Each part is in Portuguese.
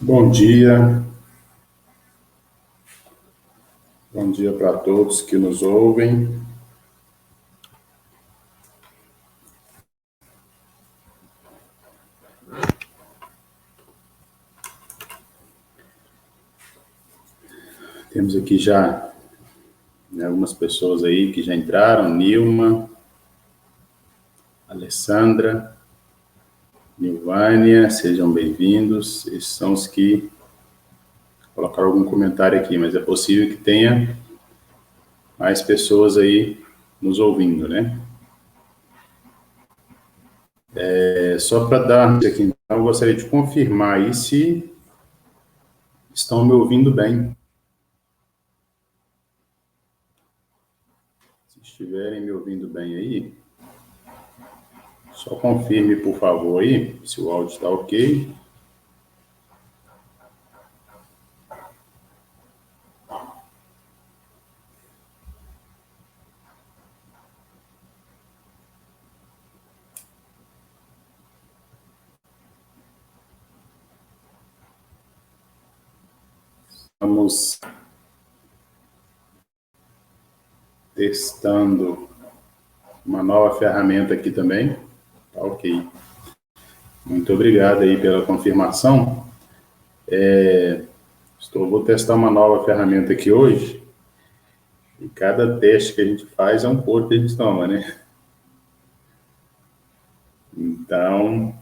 Bom dia para todos que nos ouvem. Temos aqui já algumas pessoas aí que já entraram: Nilma, Alessandra, Nilvânia, sejam bem-vindos. Esses são os que colocaram algum comentário aqui, mas é possível que tenha mais pessoas aí nos ouvindo, né? Só para dar aqui, então, eu gostaria de confirmar aí se estão me ouvindo bem. Se estiverem me ouvindo bem aí, só confirme, por favor, aí, se o áudio está ok. Estamos testando uma nova ferramenta aqui também. Tá ok. Muito obrigado aí pela confirmação. Vou testar uma nova ferramenta aqui hoje. E cada teste que a gente faz é um corpo que a gente toma, né? Então,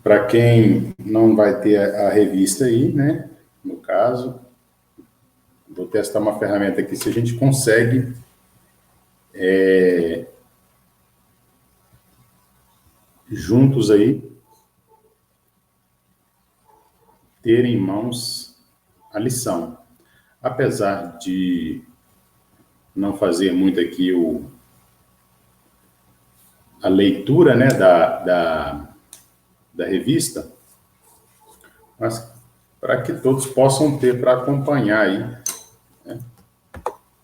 para quem não vai ter a revista aí, né? No caso, vou testar uma ferramenta aqui, se a gente consegue juntos aí ter em mãos a lição. Apesar de não fazer muito aqui a leitura, né, da revista, mas para que todos possam ter para acompanhar aí, né?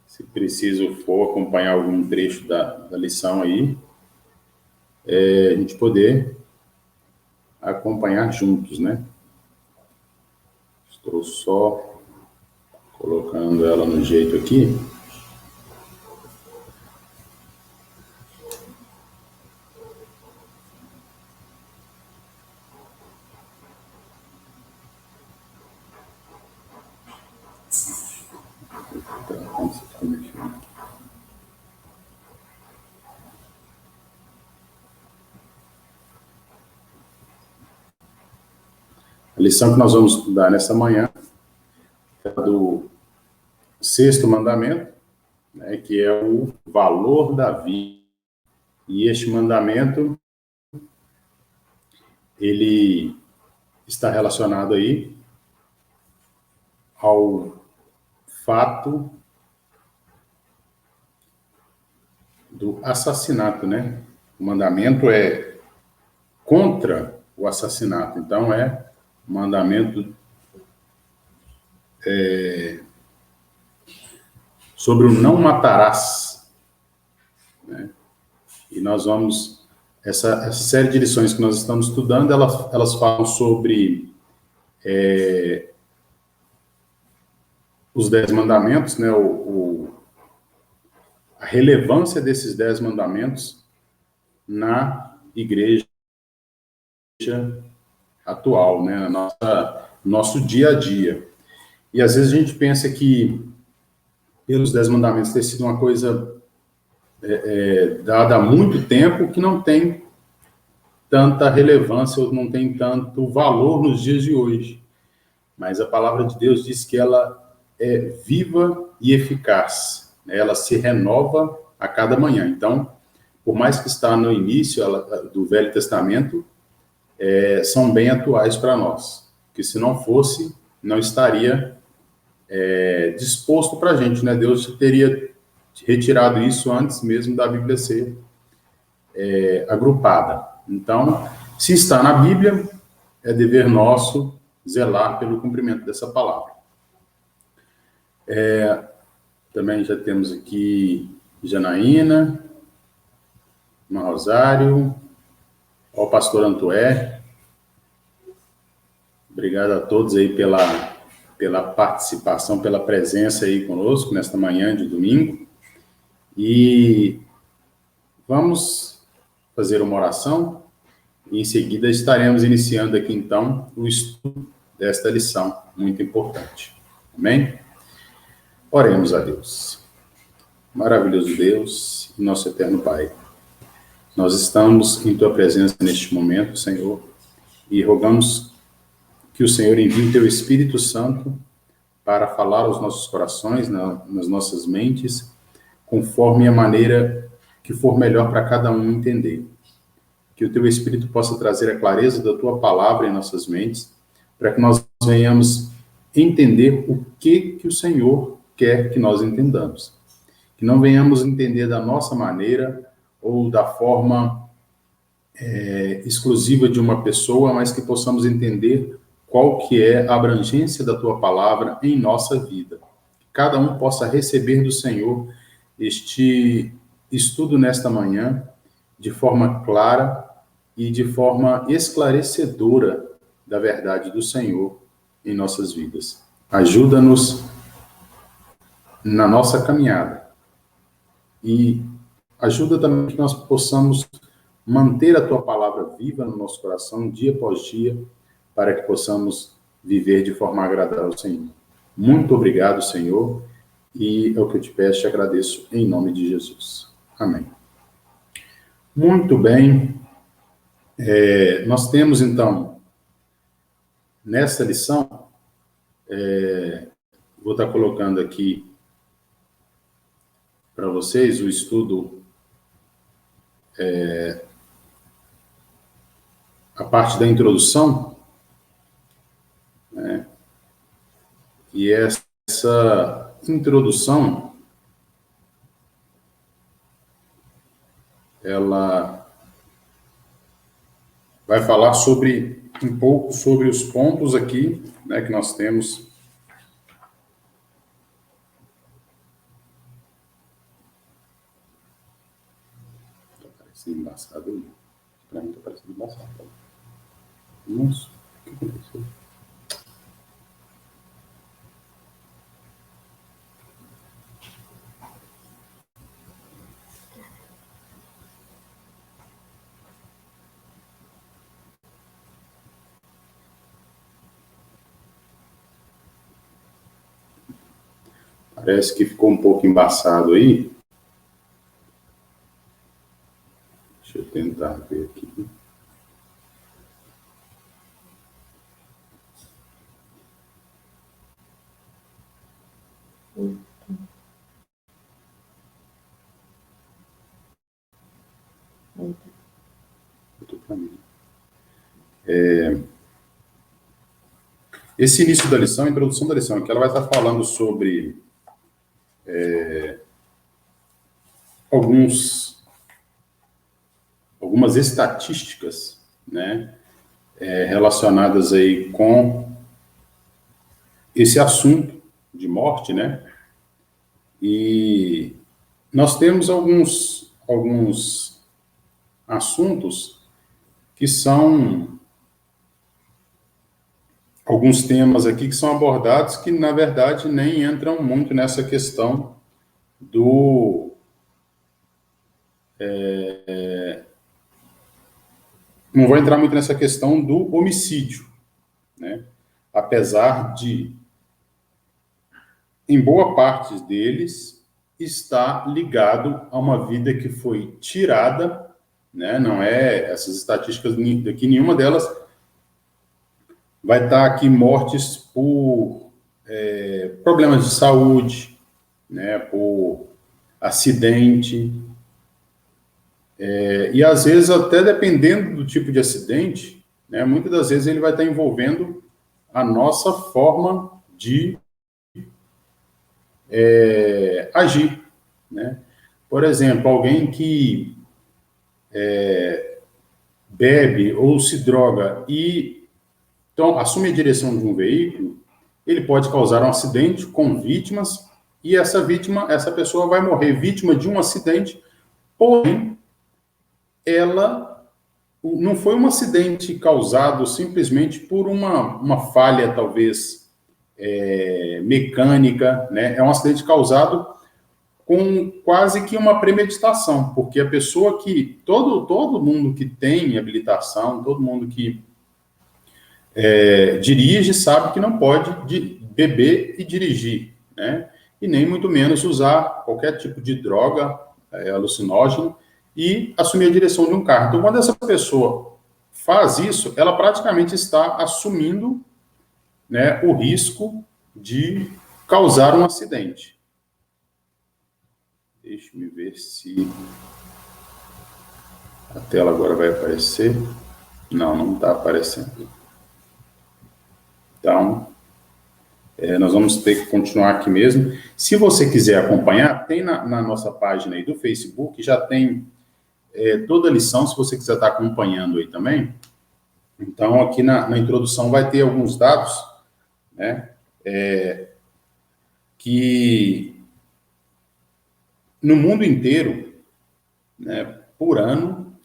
Se preciso for acompanhar algum trecho da lição aí, a gente poder acompanhar juntos, né? Estou só colocando ela no jeito aqui. A lição que nós vamos estudar nessa manhã é do sexto mandamento, né, que é o valor da vida. E este mandamento, ele está relacionado aí ao fato do assassinato, né? O mandamento é contra o assassinato, então é um mandamento sobre o não matarás, né? E nós vamos, essa série de lições que nós estamos estudando, elas falam sobre os 10 mandamentos, né? A relevância desses 10 mandamentos na igreja atual, né? Nosso dia a dia. E às vezes a gente pensa que, pelos 10 mandamentos ter sido uma coisa dada há muito tempo, que não tem tanta relevância ou não tem tanto valor nos dias de hoje. Mas a palavra de Deus diz que ela é viva e eficaz, né? Ela se renova a cada manhã. Então, por mais que está no início do Velho Testamento, são bem atuais para nós. Que se não fosse, não estaria disposto para a gente, né? Deus teria retirado isso antes mesmo da Bíblia ser agrupada. Então, se está na Bíblia, é dever nosso zelar pelo cumprimento dessa palavra. Também já temos aqui Janaína, Irmã Rosário, ao pastor Antoé. Obrigado a todos aí pela participação, pela presença aí conosco nesta manhã de domingo. E vamos fazer uma oração e em seguida estaremos iniciando aqui então o estudo desta lição muito importante. Amém? Oremos a Deus. Maravilhoso Deus e nosso eterno Pai. Nós estamos em Tua presença neste momento, Senhor, e rogamos que o Senhor envie o Teu Espírito Santo para falar aos nossos corações, nas nossas mentes, conforme a maneira que for melhor para cada um entender. Que o Teu Espírito possa trazer a clareza da Tua palavra em nossas mentes, para que nós venhamos entender o que o Senhor quer que nós entendamos. Que não venhamos entender da nossa maneira ou da forma exclusiva de uma pessoa, mas que possamos entender qual que é a abrangência da Tua palavra em nossa vida. Que cada um possa receber do Senhor este estudo nesta manhã de forma clara e de forma esclarecedora da verdade do Senhor em nossas vidas. Ajuda-nos na nossa caminhada e ajuda também que nós possamos manter a Tua palavra viva no nosso coração dia após dia, para que possamos viver de forma agradável ao Senhor. Muito obrigado, Senhor, e é o que eu te peço e te agradeço em nome de Jesus. Amém. Muito bem. Nós temos, então, nesta lição, vou estar colocando aqui para vocês o estudo, a parte da introdução, né? E essa introdução, ela vai falar um pouco sobre os pontos aqui, né, que nós temos. Está parecendo embaçado aí. Para mim está parecendo embaçado. Nossa, o que aconteceu? Parece que ficou um pouco embaçado aí. Deixa eu tentar ver aqui. Esse início da lição, a introdução da lição, que ela vai estar falando sobre algumas estatísticas, né, relacionadas aí com esse assunto de morte, né? E nós temos alguns assuntos que são alguns temas aqui que são abordados que, na verdade, nem entram muito nessa questão do não vou entrar muito nessa questão do homicídio, né? Apesar de, em boa parte deles, está ligado a uma vida que foi tirada, né? Não é essas estatísticas daqui, nenhuma delas vai estar aqui mortes por problemas de saúde, né? Por acidente. E às vezes, até dependendo do tipo de acidente, né, muitas das vezes ele vai estar envolvendo a nossa forma de agir, né? Por exemplo, alguém que bebe ou se droga e então, assume a direção de um veículo, ele pode causar um acidente com vítimas e essa pessoa vai morrer vítima de um acidente, porém, ela não foi um acidente causado simplesmente por uma falha, talvez, mecânica, né? É um acidente causado com quase que uma premeditação, porque a pessoa que, todo mundo que tem habilitação, todo mundo que dirige sabe que não pode beber e dirigir, né? E nem muito menos usar qualquer tipo de droga alucinógeno e assumir a direção de um carro. Então, quando essa pessoa faz isso, ela praticamente está assumindo, né, o risco de causar um acidente. Deixa eu ver se a tela agora vai aparecer. Não, não está aparecendo. Então, nós vamos ter que continuar aqui mesmo. Se você quiser acompanhar, tem na nossa página aí do Facebook, já tem toda a lição, se você quiser estar acompanhando aí também. Então, aqui na introdução vai ter alguns dados, né, que no mundo inteiro, né, por ano,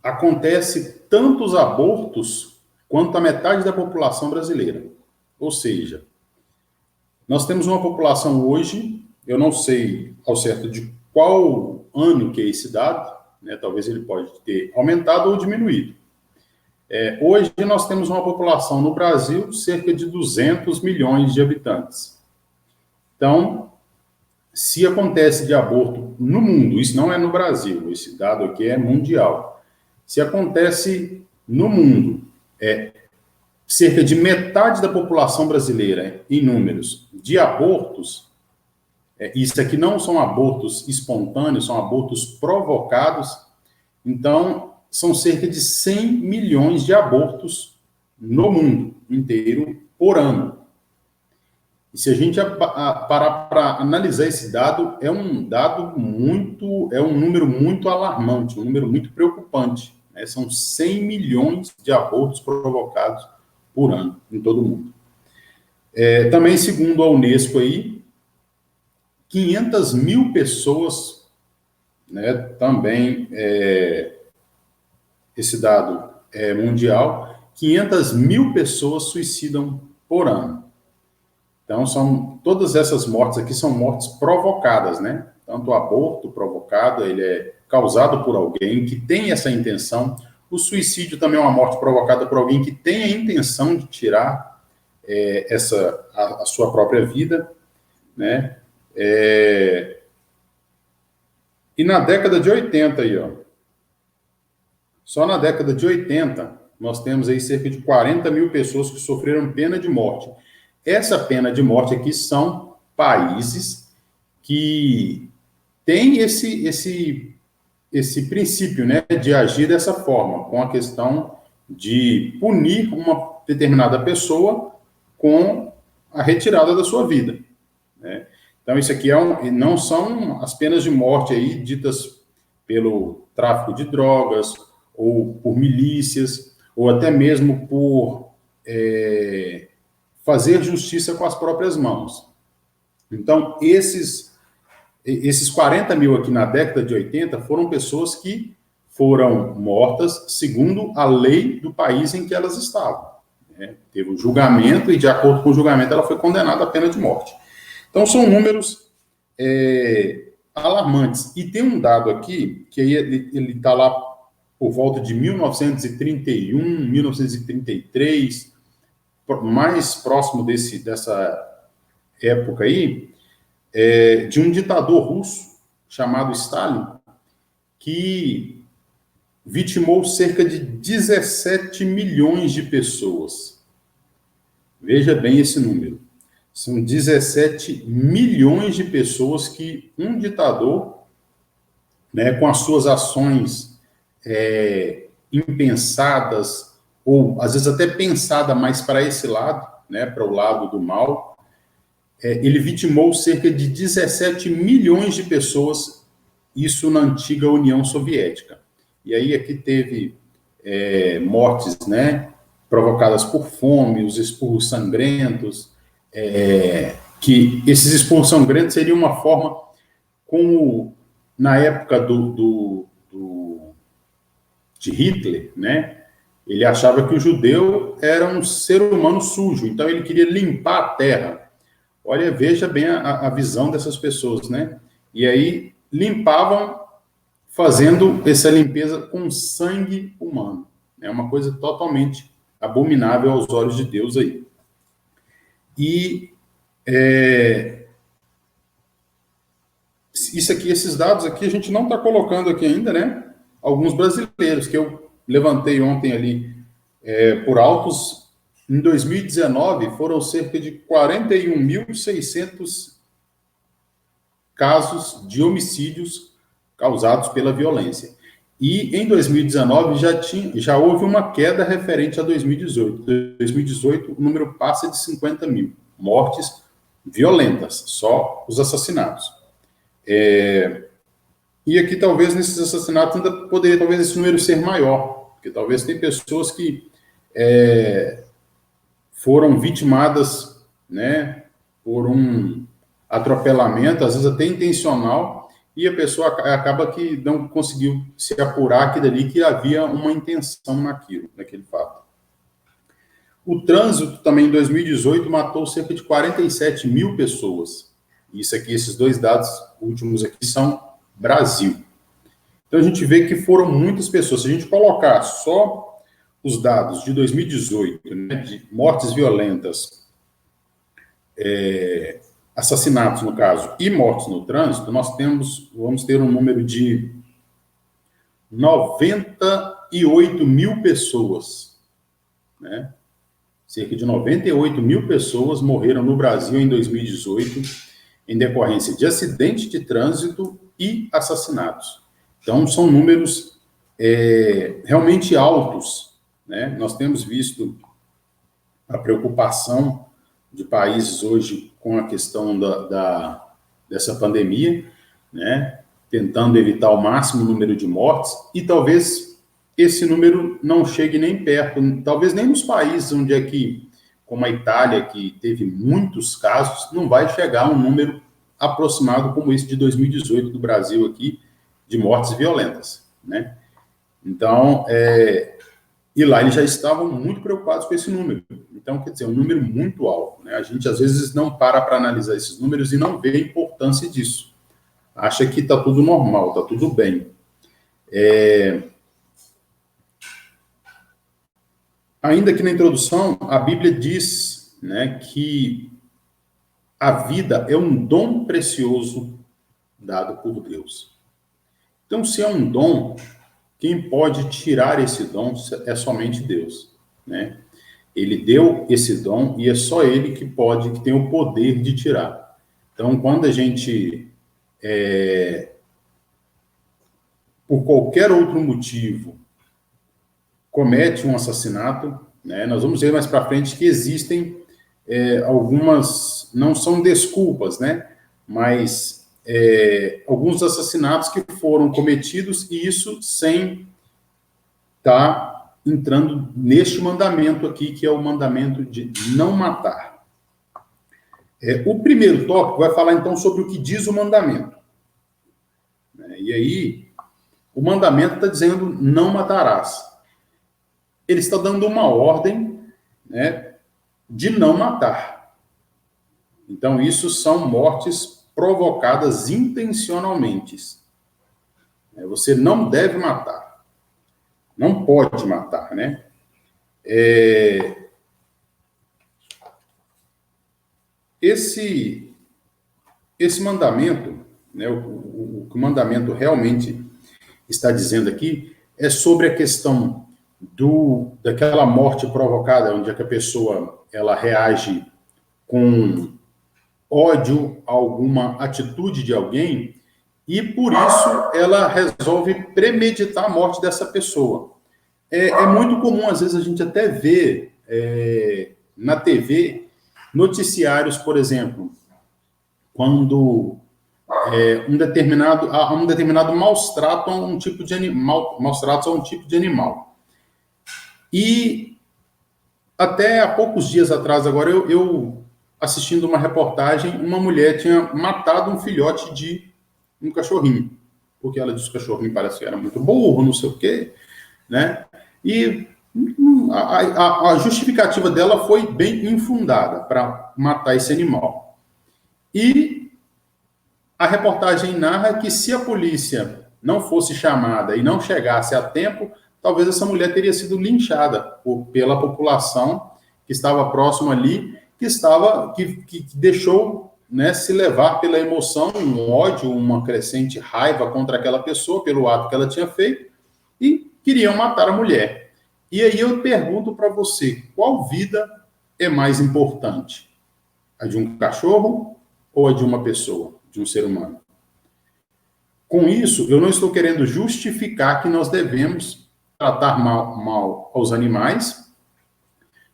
acontece tantos abortos quanto a metade da população brasileira. Ou seja, nós temos uma população hoje, eu não sei ao certo de qual ano que é esse dado, né, talvez ele pode ter aumentado ou diminuído. Hoje nós temos uma população no Brasil cerca de 200 milhões de habitantes. Então, se acontece de aborto no mundo, isso não é no Brasil, esse dado aqui é mundial. Se acontece no mundo, cerca de metade da população brasileira, em números, de abortos, isso aqui não são abortos espontâneos, são abortos provocados, então são cerca de 100 milhões de abortos no mundo inteiro por ano. E se a gente parar para analisar esse dado, é um número muito alarmante, um número muito preocupante, né? São 100 milhões de abortos provocados por ano em todo o mundo. Também, segundo a Unesco aí, 500 mil pessoas, né, também esse dado é mundial, 500 mil pessoas suicidam por ano. Então, todas essas mortes aqui são mortes provocadas, né? Tanto o aborto provocado, ele é causado por alguém que tem essa intenção. O suicídio também é uma morte provocada por alguém que tem a intenção de tirar a sua própria vida, né? E na década de 80 aí, ó, só na década de 80, nós temos aí cerca de 40 mil pessoas que sofreram pena de morte. Essa pena de morte aqui são países que têm esse princípio, né, de agir dessa forma, com a questão de punir uma determinada pessoa com a retirada da sua vida, né? Então, isso aqui não são as penas de morte aí ditas pelo tráfico de drogas, ou por milícias, ou até mesmo por fazer justiça com as próprias mãos. Então, esses 40 mil aqui na década de 80 foram pessoas que foram mortas segundo a lei do país em que elas estavam, né? Teve um julgamento e, de acordo com o julgamento, ela foi condenada à pena de morte. Então, são números alarmantes. E tem um dado aqui, que aí ele está lá por volta de 1931, 1933, mais próximo dessa época aí, de um ditador russo chamado Stalin, que vitimou cerca de 17 milhões de pessoas. Veja bem esse número. São 17 milhões de pessoas que um ditador, né, com as suas ações impensadas, ou às vezes até pensada mais para esse lado, né, para o lado do mal, ele vitimou cerca de 17 milhões de pessoas, isso na antiga União Soviética. E aí aqui teve mortes, né, provocadas por fome, os expurros sangrentos, que esses expurros sangrentos seriam uma forma como, na época de Hitler, né? Ele achava que o judeu era um ser humano sujo, então ele queria limpar a terra. Olha, veja bem a visão dessas pessoas, né? E aí limpavam fazendo essa limpeza com sangue humano. É uma coisa totalmente abominável aos olhos de Deus aí. E isso aqui, esses dados aqui, a gente não está colocando aqui ainda, né? Alguns brasileiros que eu levantei ontem ali por altos. Em 2019, foram cerca de 41.600 casos de homicídios causados pela violência. E em 2019 já houve uma queda referente a 2018. Em 2018, o número passa de 50 mil mortes violentas, só os assassinatos. E aqui, talvez, nesses assassinatos, ainda poderia, talvez, esse número ser maior, porque talvez tem pessoas que foram vitimadas, né, por um atropelamento, às vezes até intencional, e a pessoa acaba que não conseguiu se apurar aquilo ali, que havia uma intenção naquele fato. O trânsito também, em 2018, matou cerca de 47 mil pessoas. Isso aqui, esses dois dados últimos aqui, são Brasil. Então, a gente vê que foram muitas pessoas. Se a gente colocar só os dados de 2018, né, de mortes violentas, assassinatos, no caso, e mortes no trânsito, vamos ter um número de 98 mil pessoas, né? Cerca de 98 mil pessoas morreram no Brasil em 2018 em decorrência de acidente de trânsito e assassinatos. Então, são números realmente altos, né? Nós temos visto a preocupação de países hoje com a questão dessa pandemia, né? Tentando evitar o máximo número de mortes, e talvez esse número não chegue nem perto, talvez nem nos países onde é que, como a Itália, que teve muitos casos, não vai chegar a um número aproximado como esse de 2018 do Brasil aqui, de mortes violentas, né? Então, e lá eles já estavam muito preocupados com esse número. Então, quer dizer, é um número muito alto, né? A gente, às vezes, não para analisar esses números e não vê a importância disso. Acha que está tudo normal, está tudo bem. Ainda que na introdução, a Bíblia diz, né, que a vida é um dom precioso dado por Deus. Então, se é um dom, quem pode tirar esse dom é somente Deus, né? Ele deu esse dom e é só Ele que tem o poder de tirar. Então, quando a gente, por qualquer outro motivo, comete um assassinato, né, nós vamos ver mais para frente que existem algumas, não são desculpas, né, mas alguns assassinatos que foram cometidos, e isso sem estar entrando neste mandamento aqui, que é o mandamento de não matar. O primeiro tópico vai falar, então, sobre o que diz o mandamento. E aí, o mandamento está dizendo, não matarás. Ele está dando uma ordem, né, de não matar. Então, isso são mortes provocadas intencionalmente. Você não deve matar. Não pode matar, né? Esse mandamento, né, o que o mandamento realmente está dizendo aqui é sobre a questão daquela morte provocada, onde é que a pessoa ela reage com ódio a alguma atitude de alguém, e por isso ela resolve premeditar a morte dessa pessoa. É muito comum, às vezes, a gente até ver na TV noticiários, por exemplo, quando um determinado maus tratos a um tipo de animal. E até há poucos dias atrás, agora, eu assistindo uma reportagem, uma mulher tinha matado um filhote de um cachorrinho, porque ela disse que o cachorrinho parece que era muito burro, não sei o quê. né? E a justificativa dela foi bem infundada para matar esse animal. E a reportagem narra que se a polícia não fosse chamada e não chegasse a tempo, talvez essa mulher teria sido linchada pela população que estava próxima ali, que deixou, né, se levar pela emoção, um ódio, uma crescente raiva contra aquela pessoa, pelo ato que ela tinha feito, e queriam matar a mulher. E aí eu pergunto para você, qual vida é mais importante? A de um cachorro ou a de uma pessoa, de um ser humano? Com isso, eu não estou querendo justificar que nós devemos tratar mal aos animais,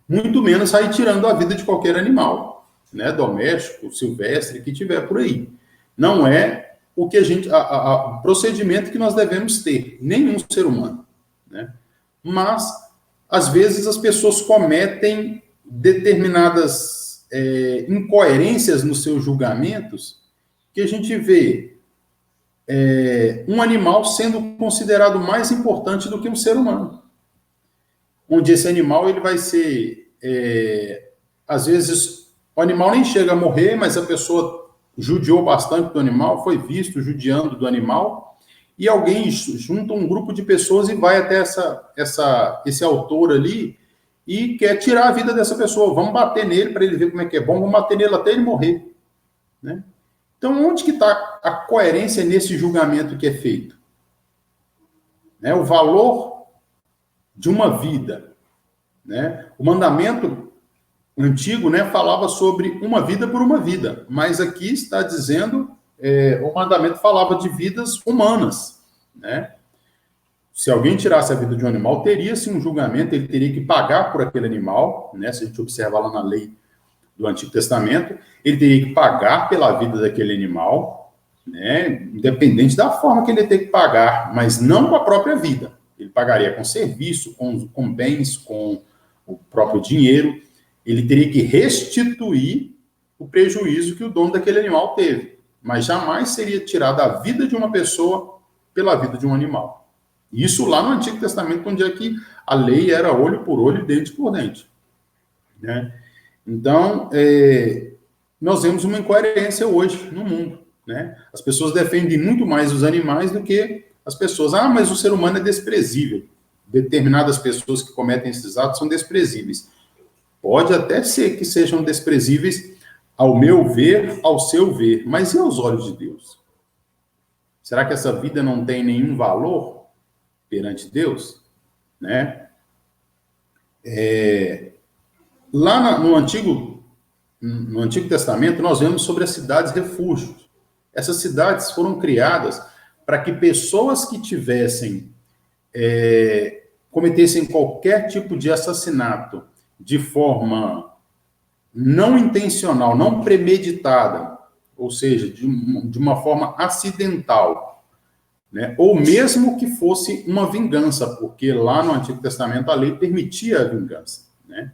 muito menos sair tirando a vida de qualquer animal, né, doméstico, silvestre, que tiver por aí. Não é o que o procedimento que nós devemos ter, nenhum ser humano, né? Mas, às vezes, as pessoas cometem determinadas incoerências nos seus julgamentos, que a gente vê um animal sendo considerado mais importante do que um ser humano. Onde esse animal ele vai ser, às vezes, o animal nem chega a morrer, mas a pessoa judiou bastante do animal, foi visto judiando do animal, e alguém junta um grupo de pessoas e vai até esse autor ali e quer tirar a vida dessa pessoa. Vamos bater nele para ele ver como é que é bom, vamos bater nele até ele morrer, né? Então, onde que está a coerência nesse julgamento que é feito? Né? O valor de uma vida, né? O mandamento antigo, né, falava sobre uma vida por uma vida, mas aqui está dizendo, o mandamento falava de vidas humanas, né? Se alguém tirasse a vida de um animal, teria-se um julgamento, ele teria que pagar por aquele animal, né? Se a gente observar lá na lei do Antigo Testamento, ele teria que pagar pela vida daquele animal, né? Independente da forma que ele tem que pagar, mas não com a própria vida. Ele pagaria com serviço, com bens, com o próprio dinheiro. Ele teria que restituir o prejuízo que o dono daquele animal teve, mas jamais seria tirada a vida de uma pessoa pela vida de um animal. Isso lá no Antigo Testamento, onde é que a lei era olho por olho, dente por dente, né? Então, nós vemos uma incoerência hoje no mundo, né? As pessoas defendem muito mais os animais do que as pessoas. Ah, mas o ser humano é desprezível. Determinadas pessoas que cometem esses atos são desprezíveis. Pode até ser que sejam desprezíveis ao meu ver, ao seu ver, mas e aos olhos de Deus? Será que essa vida não tem nenhum valor perante Deus? Né? Lá no Antigo Testamento, nós vemos sobre as cidades refúgios. Essas cidades foram criadas para que pessoas que cometessem qualquer tipo de assassinato de forma não intencional, não premeditada, ou seja, de uma forma acidental, né? Ou mesmo que fosse uma vingança, porque lá no Antigo Testamento a lei permitia a vingança, né?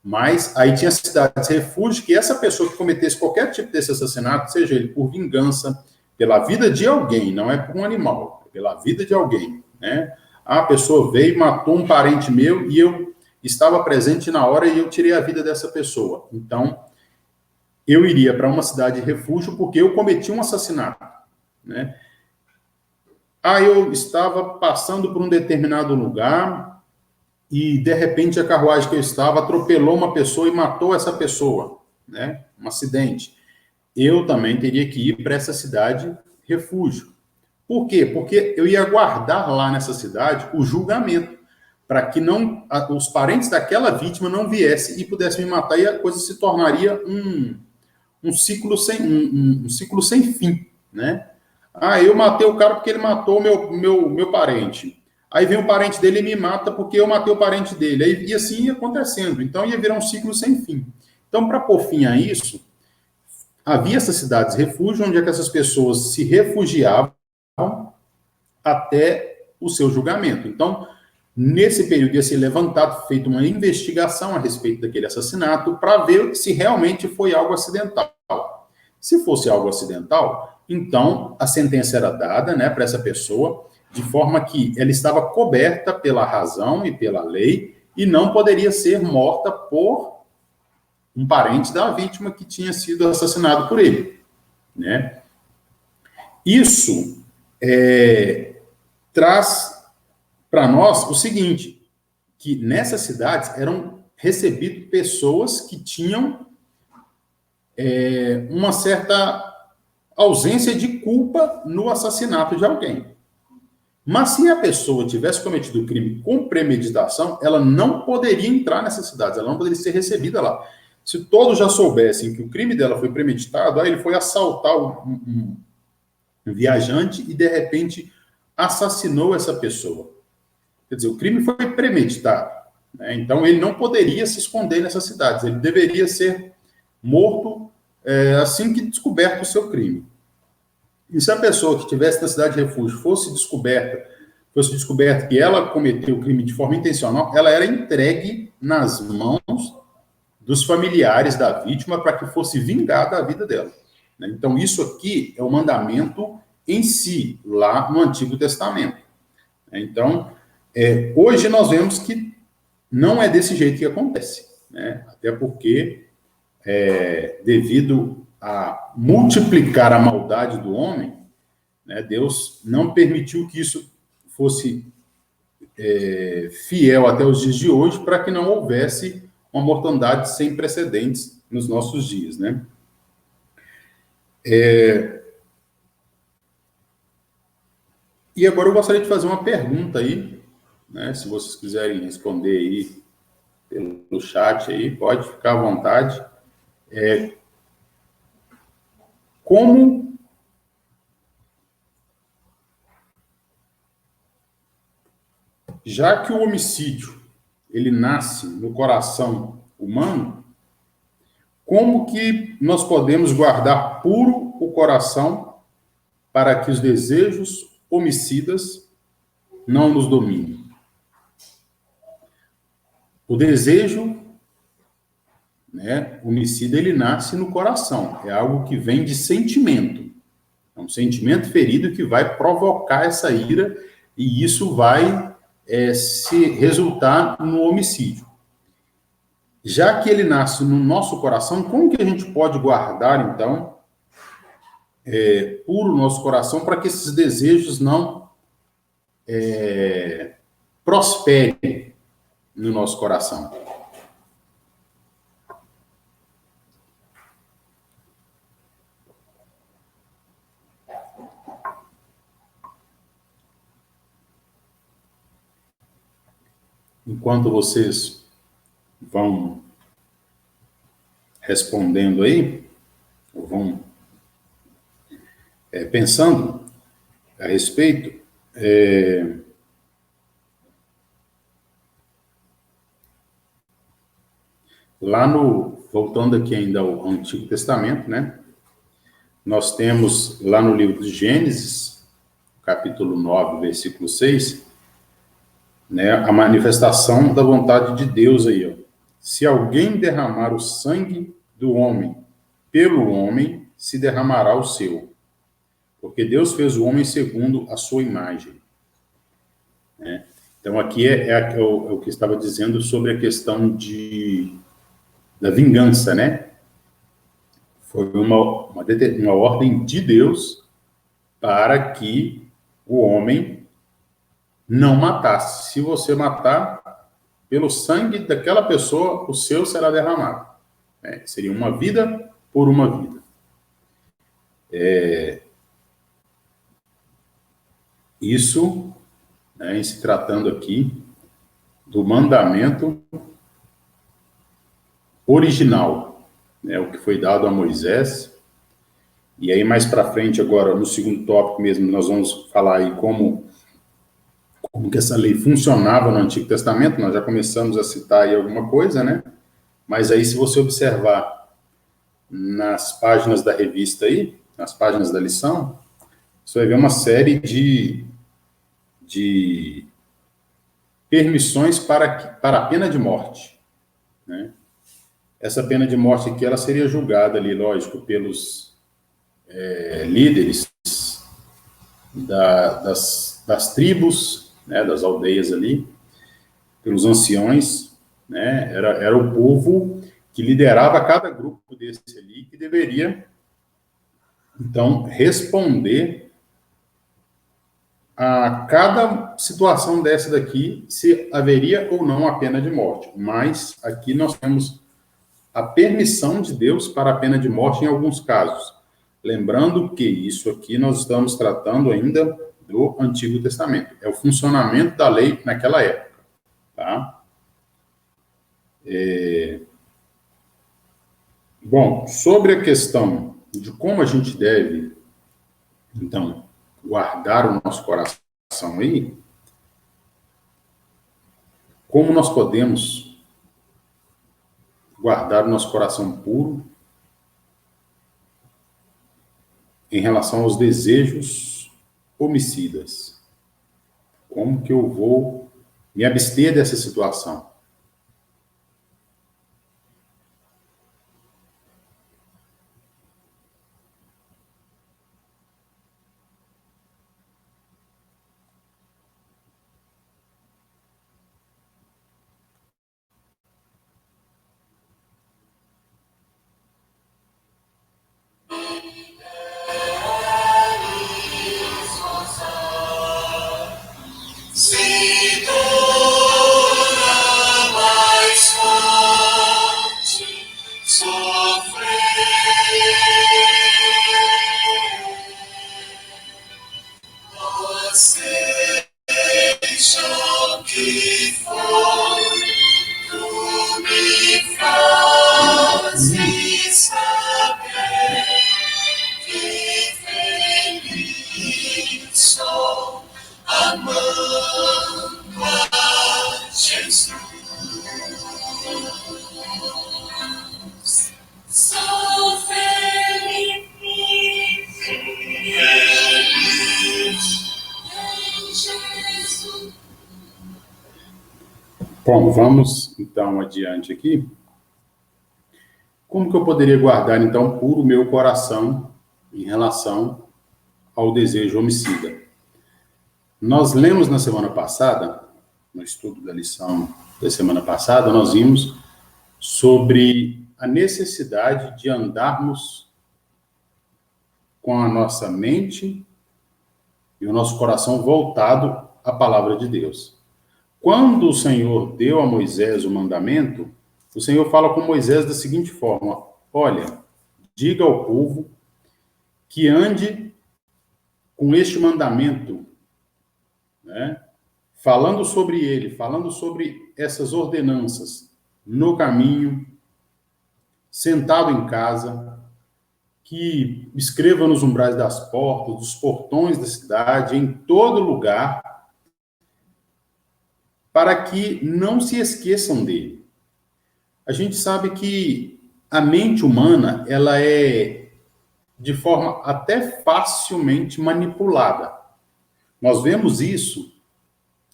Mas aí tinha cidades refúgio que essa pessoa que cometesse qualquer tipo desse assassinato, seja ele por vingança, pela vida de alguém, não é por um animal, é pela vida de alguém, né? A pessoa veio, matou um parente meu e eu estava presente na hora e eu tirei a vida dessa pessoa. Então, eu iria para uma cidade de refúgio porque eu cometi um assassinato, né? Eu estava passando por um determinado lugar e, de repente, a carruagem que eu estava atropelou uma pessoa e matou essa pessoa, né? Um acidente. Eu também teria que ir para essa cidade refúgio. Por quê? Porque eu ia aguardar lá nessa cidade o julgamento, para que os parentes daquela vítima não viessem e pudessem me matar, e a coisa se tornaria um ciclo sem fim, né? Eu matei o cara porque ele matou meu parente. Aí vem o parente dele e me mata porque eu matei o parente dele. E assim ia acontecendo. Então ia virar um ciclo sem fim. Então, para pôr fim a isso, havia essas cidades refúgio, onde é que essas pessoas se refugiavam até o seu julgamento. Então, nesse período ia ser levantado, feita uma investigação a respeito daquele assassinato para ver se realmente foi algo acidental. Se fosse algo acidental, então a sentença era dada, né, para essa pessoa, de forma que ela estava coberta pela razão e pela lei e não poderia ser morta por um parente da vítima que tinha sido assassinado por ele, né? Isso traz para nós o seguinte, que nessas cidades eram recebidas pessoas que tinham uma certa ausência de culpa no assassinato de alguém. Mas se a pessoa tivesse cometido o crime com premeditação, ela não poderia entrar nessas cidades, ela não poderia ser recebida lá. Se todos já soubessem que o crime dela foi premeditado, aí ele foi assaltar um viajante e, de repente, assassinou essa pessoa. Quer dizer, o crime foi premeditado, né? Então, ele não poderia se esconder nessas cidades, ele deveria ser morto assim que descoberto o seu crime. E se a pessoa que estivesse na cidade de refúgio fosse descoberto que ela cometeu o crime de forma intencional, ela era entregue nas mãos dos familiares da vítima para que fosse vingada a vida dela. Então, isso aqui é o mandamento em si, lá no Antigo Testamento. Então, hoje nós vemos que não é desse jeito que acontece, né? Até porque, devido a multiplicar a maldade do homem, né, Deus não permitiu que isso fosse fiel até os dias de hoje, para que não houvesse uma mortandade sem precedentes nos nossos dias, né? E agora eu gostaria de fazer uma pergunta aí, né? Se vocês quiserem responder aí pelo chat aí, pode ficar à vontade. Como já que o homicídio ele nasce no coração humano, como que nós podemos guardar puro o coração para que os desejos homicidas não nos dominem? O desejo, né, homicida, ele nasce no coração. É algo que vem de sentimento. É um sentimento ferido que vai provocar essa ira e isso vai se resultar no homicídio. Já que ele nasce no nosso coração, como que a gente pode guardar, então, puro o nosso coração para que esses desejos não prosperem no nosso coração? Enquanto vocês vão respondendo aí, ou vão pensando a respeito, voltando aqui ainda ao Antigo Testamento, né? Nós temos lá no livro de Gênesis, capítulo 9, versículo 6, né, a manifestação da vontade de Deus aí, ó. Se alguém derramar o sangue do homem, pelo homem se derramará o seu, porque Deus fez o homem segundo a sua imagem, né? Então, aqui é o que eu estava dizendo sobre a questão da vingança, né? Foi uma ordem de Deus para que o homem não matasse. Se você matar, pelo sangue daquela pessoa, o seu será derramado. Seria uma vida por uma vida. Isso, né, em se tratando aqui do mandamento original, né, o que foi dado a Moisés. E aí, mais para frente, agora, no segundo tópico mesmo, nós vamos falar aí como que essa lei funcionava no Antigo Testamento. Nós já começamos a citar aí alguma coisa, né? Mas aí, se você observar nas páginas da revista aí, nas páginas da lição, você vai ver uma série de permissões para a pena de morte, né? Essa pena de morte aqui, ela seria julgada ali, lógico, pelos líderes das tribos, né, das aldeias ali, pelos anciões, né, era o povo que liderava cada grupo desse ali, que deveria, então, responder a cada situação dessa daqui, se haveria ou não a pena de morte. Mas aqui nós temos a permissão de Deus para a pena de morte em alguns casos. Lembrando que isso aqui nós estamos tratando ainda do Antigo Testamento. É o funcionamento da lei naquela época. Tá? Bom, sobre a questão de como a gente deve, então, guardar o nosso coração aí, como nós podemos guardar o nosso coração puro em relação aos desejos homicidas? Como que eu vou me abster dessa situação? Se torna mais forte sofrer. Mas seja o que for, tu me fazes saber que feliz sou amando a Jesus. Sou feliz em Jesus. Bom, vamos então adiante aqui. Como que eu poderia guardar então puro o meu coração em relação ao desejo homicida? Nós lemos na semana passada, no estudo da lição da semana passada, nós vimos sobre a necessidade de andarmos com a nossa mente e o nosso coração voltado à palavra de Deus. Quando o Senhor deu a Moisés o mandamento, o Senhor fala com Moisés da seguinte forma: olha, diga ao povo que ande com este mandamento, né? Falando sobre ele, falando sobre essas ordenanças no caminho, sentado em casa, que escreva nos umbrais das portas, dos portões da cidade, em todo lugar, para que não se esqueçam dele. A gente sabe que a mente humana, ela é de forma até facilmente manipulada. Nós vemos isso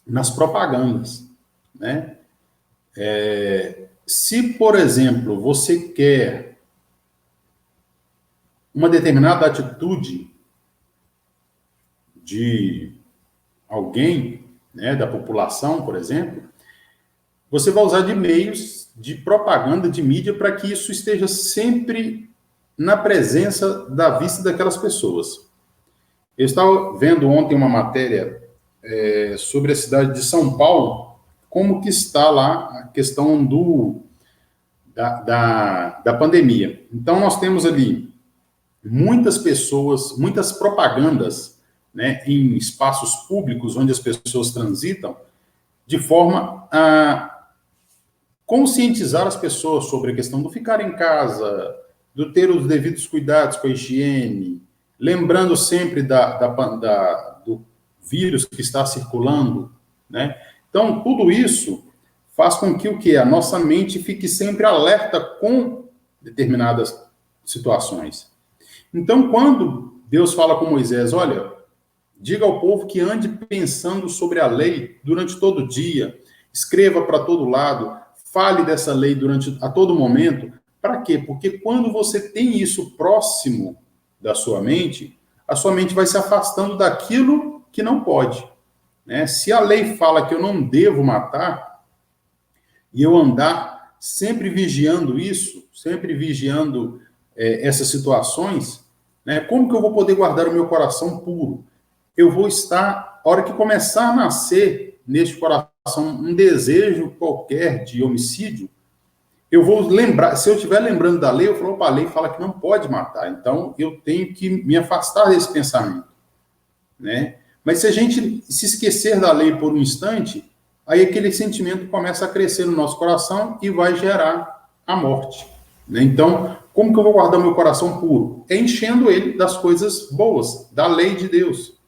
nas propagandas, né? Se, por exemplo, você quer uma determinada atitude de alguém, né, da população, por exemplo, você vai usar de meios de propaganda, de mídia, para que isso esteja sempre na presença da vista daquelas pessoas. Eu estava vendo ontem uma matéria sobre a cidade de São Paulo, como que está lá a questão da pandemia. Então, nós temos ali muitas pessoas, muitas propagandas, né, em espaços públicos onde as pessoas transitam, de forma a conscientizar as pessoas sobre a questão do ficar em casa, do ter os devidos cuidados com a higiene, lembrando sempre do vírus que está circulando, né? Então, tudo isso faz com que o que? A nossa mente fique sempre alerta com determinadas situações. Então, quando Deus fala com Moisés, olha, diga ao povo que ande pensando sobre a lei durante todo o dia, escreva para todo lado, fale dessa lei a todo momento. Para quê? Porque quando você tem isso próximo da sua mente, a sua mente vai se afastando daquilo que não pode, né? Se a lei fala que eu não devo matar, e eu andar sempre vigiando isso, sempre vigiando essas situações, né? Como que eu vou poder guardar o meu coração puro? Eu vou estar, a hora que começar a nascer neste coração um desejo qualquer de homicídio, eu vou lembrar, se eu estiver lembrando da lei, eu falo, opa, a lei fala que não pode matar, então eu tenho que me afastar desse pensamento, né? Mas se a gente se esquecer da lei por um instante, aí aquele sentimento começa a crescer no nosso coração e vai gerar a morte, né? Então, como que eu vou guardar meu coração puro? É enchendo ele das coisas boas, da lei de Deus,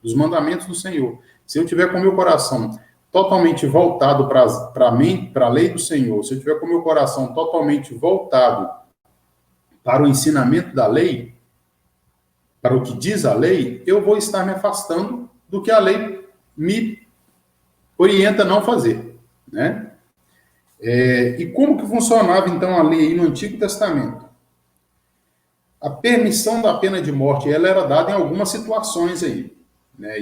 dos mandamentos do Senhor. Se eu tiver com o meu coração totalmente voltado para a lei do Senhor, se eu tiver com o meu coração totalmente voltado para o ensinamento da lei, para o que diz a lei, eu vou estar me afastando do que a lei me orienta a não fazer, né? E como que funcionava, então, a lei aí no Antigo Testamento? A permissão da pena de morte, ela era dada em algumas situações aí, né?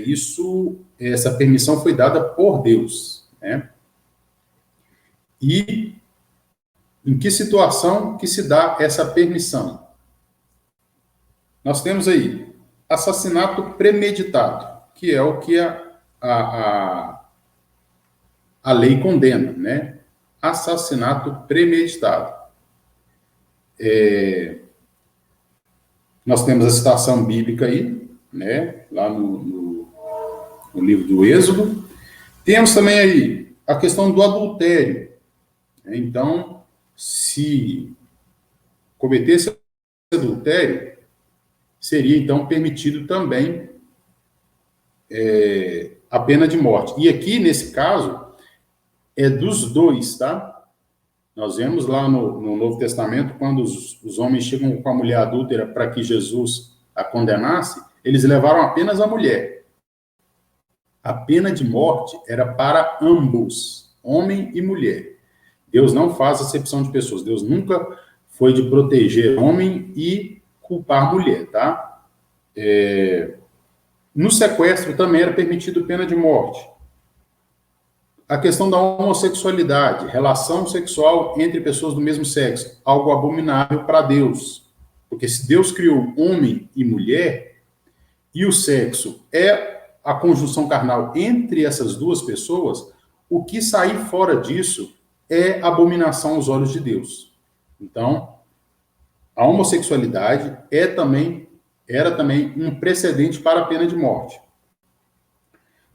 Essa permissão foi dada por Deus, né? E em que situação que se dá essa permissão? Nós temos aí assassinato premeditado, que é o que a lei condena, né? Assassinato premeditado. Nós temos a citação bíblica aí, né? Lá no livro do Êxodo. Temos também aí a questão do adultério. Então, se cometesse adultério, seria, então, permitido também a pena de morte. E aqui, nesse caso, é dos dois, tá? Nós vemos lá no Novo Testamento, quando os homens chegam com a mulher adúltera para que Jesus a condenasse, eles levaram apenas a mulher. A pena de morte era para ambos, homem e mulher. Deus não faz acepção de pessoas. Deus nunca foi de proteger homem e culpar mulher, tá? No sequestro também era permitido pena de morte. A questão da homossexualidade, relação sexual entre pessoas do mesmo sexo, algo abominável para Deus. Porque se Deus criou homem e mulher, e o sexo é a conjunção carnal entre essas duas pessoas, o que sair fora disso é abominação aos olhos de Deus. Então, a homossexualidade era também um precedente para a pena de morte.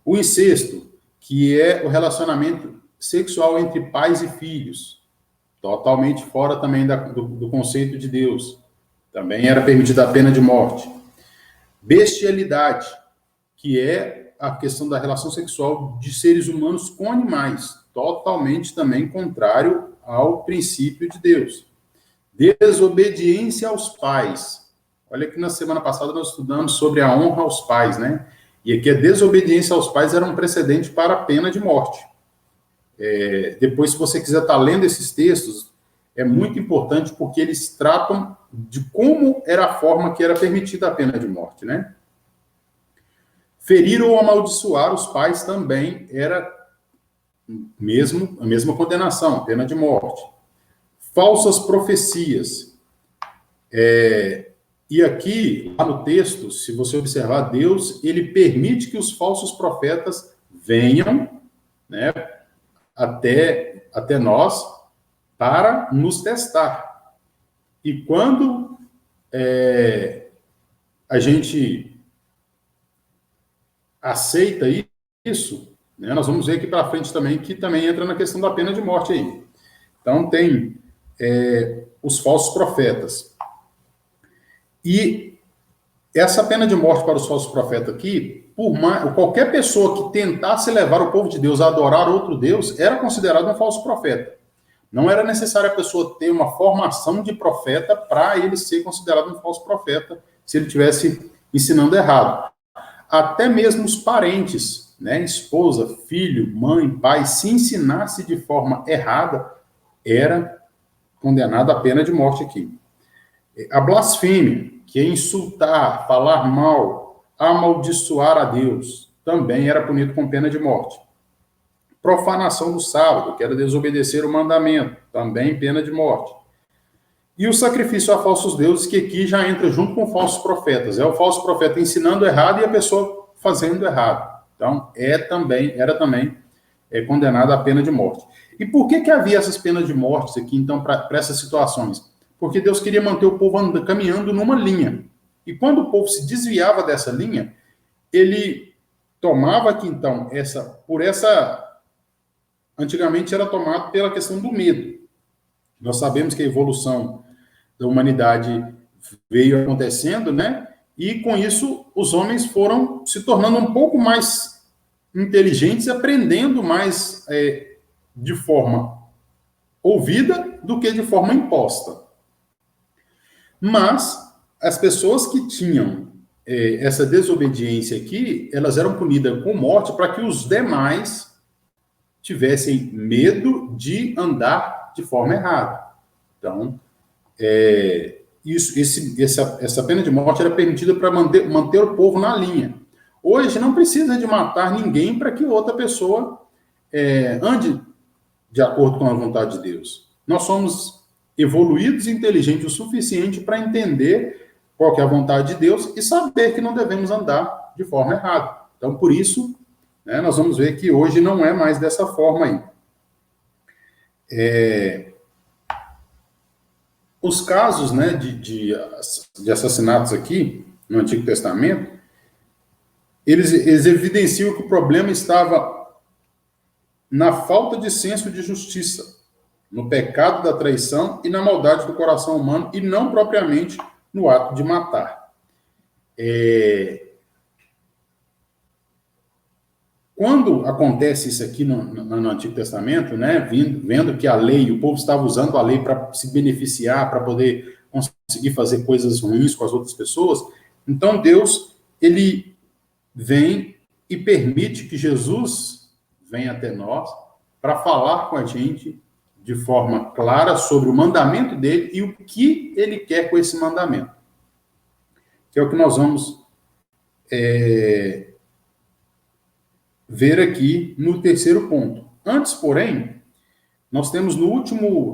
O incesto, que é o relacionamento sexual entre pais e filhos, totalmente fora também do conceito de Deus. Também era permitida a pena de morte. Bestialidade, que é a questão da relação sexual de seres humanos com animais, totalmente também contrário ao princípio de Deus. Desobediência aos pais. Olha que na semana passada nós estudamos sobre a honra aos pais, né? E aqui a desobediência aos pais era um precedente para a pena de morte. Depois, se você quiser estar lendo esses textos, é muito importante porque eles tratam de como era a forma que era permitida a pena de morte, né? Ferir ou amaldiçoar os pais também era a mesma condenação, pena de morte. Falsas profecias. E aqui, lá no texto, se você observar, Deus, ele permite que os falsos profetas venham, né, até nós para nos testar. E quando a gente aceita isso, né, nós vamos ver aqui para frente também, que também entra na questão da pena de morte aí. Então, tem os falsos profetas. E essa pena de morte para os falsos profetas aqui, qualquer pessoa que tentasse levar o povo de Deus a adorar outro Deus, era considerado um falso profeta. Não era necessário a pessoa ter uma formação de profeta para ele ser considerado um falso profeta, se ele estivesse ensinando errado. Até mesmo os parentes, né, esposa, filho, mãe, pai, se ensinasse de forma errada, era condenado à pena de morte aqui. A blasfêmia, que é insultar, falar mal, amaldiçoar a Deus, também era punido com pena de morte. Profanação do sábado, que era desobedecer o mandamento, também pena de morte. E o sacrifício a falsos deuses, que aqui já entra junto com falsos profetas. É o falso profeta ensinando errado e a pessoa fazendo errado. Então, era também condenado à pena de morte. E por que havia essas penas de morte aqui, então, para essas situações? Porque Deus queria manter o povo caminhando numa linha. E quando o povo se desviava dessa linha, ele tomava aqui, então, antigamente era tomado pela questão do medo. Nós sabemos que a evolução da humanidade veio acontecendo, né? E com isso os homens foram se tornando um pouco mais inteligentes, aprendendo mais de forma ouvida do que de forma imposta. Mas as pessoas que tinham essa desobediência aqui, elas eram punidas com morte para que os demais tivessem medo de andar de forma errada. Então, essa pena de morte era permitida para manter o povo na linha. Hoje não precisa de matar ninguém para que outra pessoa ande de acordo com a vontade de Deus. Nós somos evoluídos e inteligentes o suficiente para entender qual que é a vontade de Deus e saber que não devemos andar de forma errada. Então, por isso, nós vamos ver que hoje não é mais dessa forma aí. Os casos, né, de assassinatos aqui, no Antigo Testamento, eles evidenciam que o problema estava na falta de senso de justiça, no pecado da traição e na maldade do coração humano, e não propriamente no ato de matar. Quando acontece isso aqui no Antigo Testamento, né, vendo que a lei, o povo estava usando a lei para se beneficiar, para poder conseguir fazer coisas ruins com as outras pessoas, então Deus, ele vem e permite que Jesus venha até nós para falar com a gente de forma clara sobre o mandamento dele e o que ele quer com esse mandamento. Que é o que nós vamos ver aqui no terceiro ponto. Antes, porém, nós temos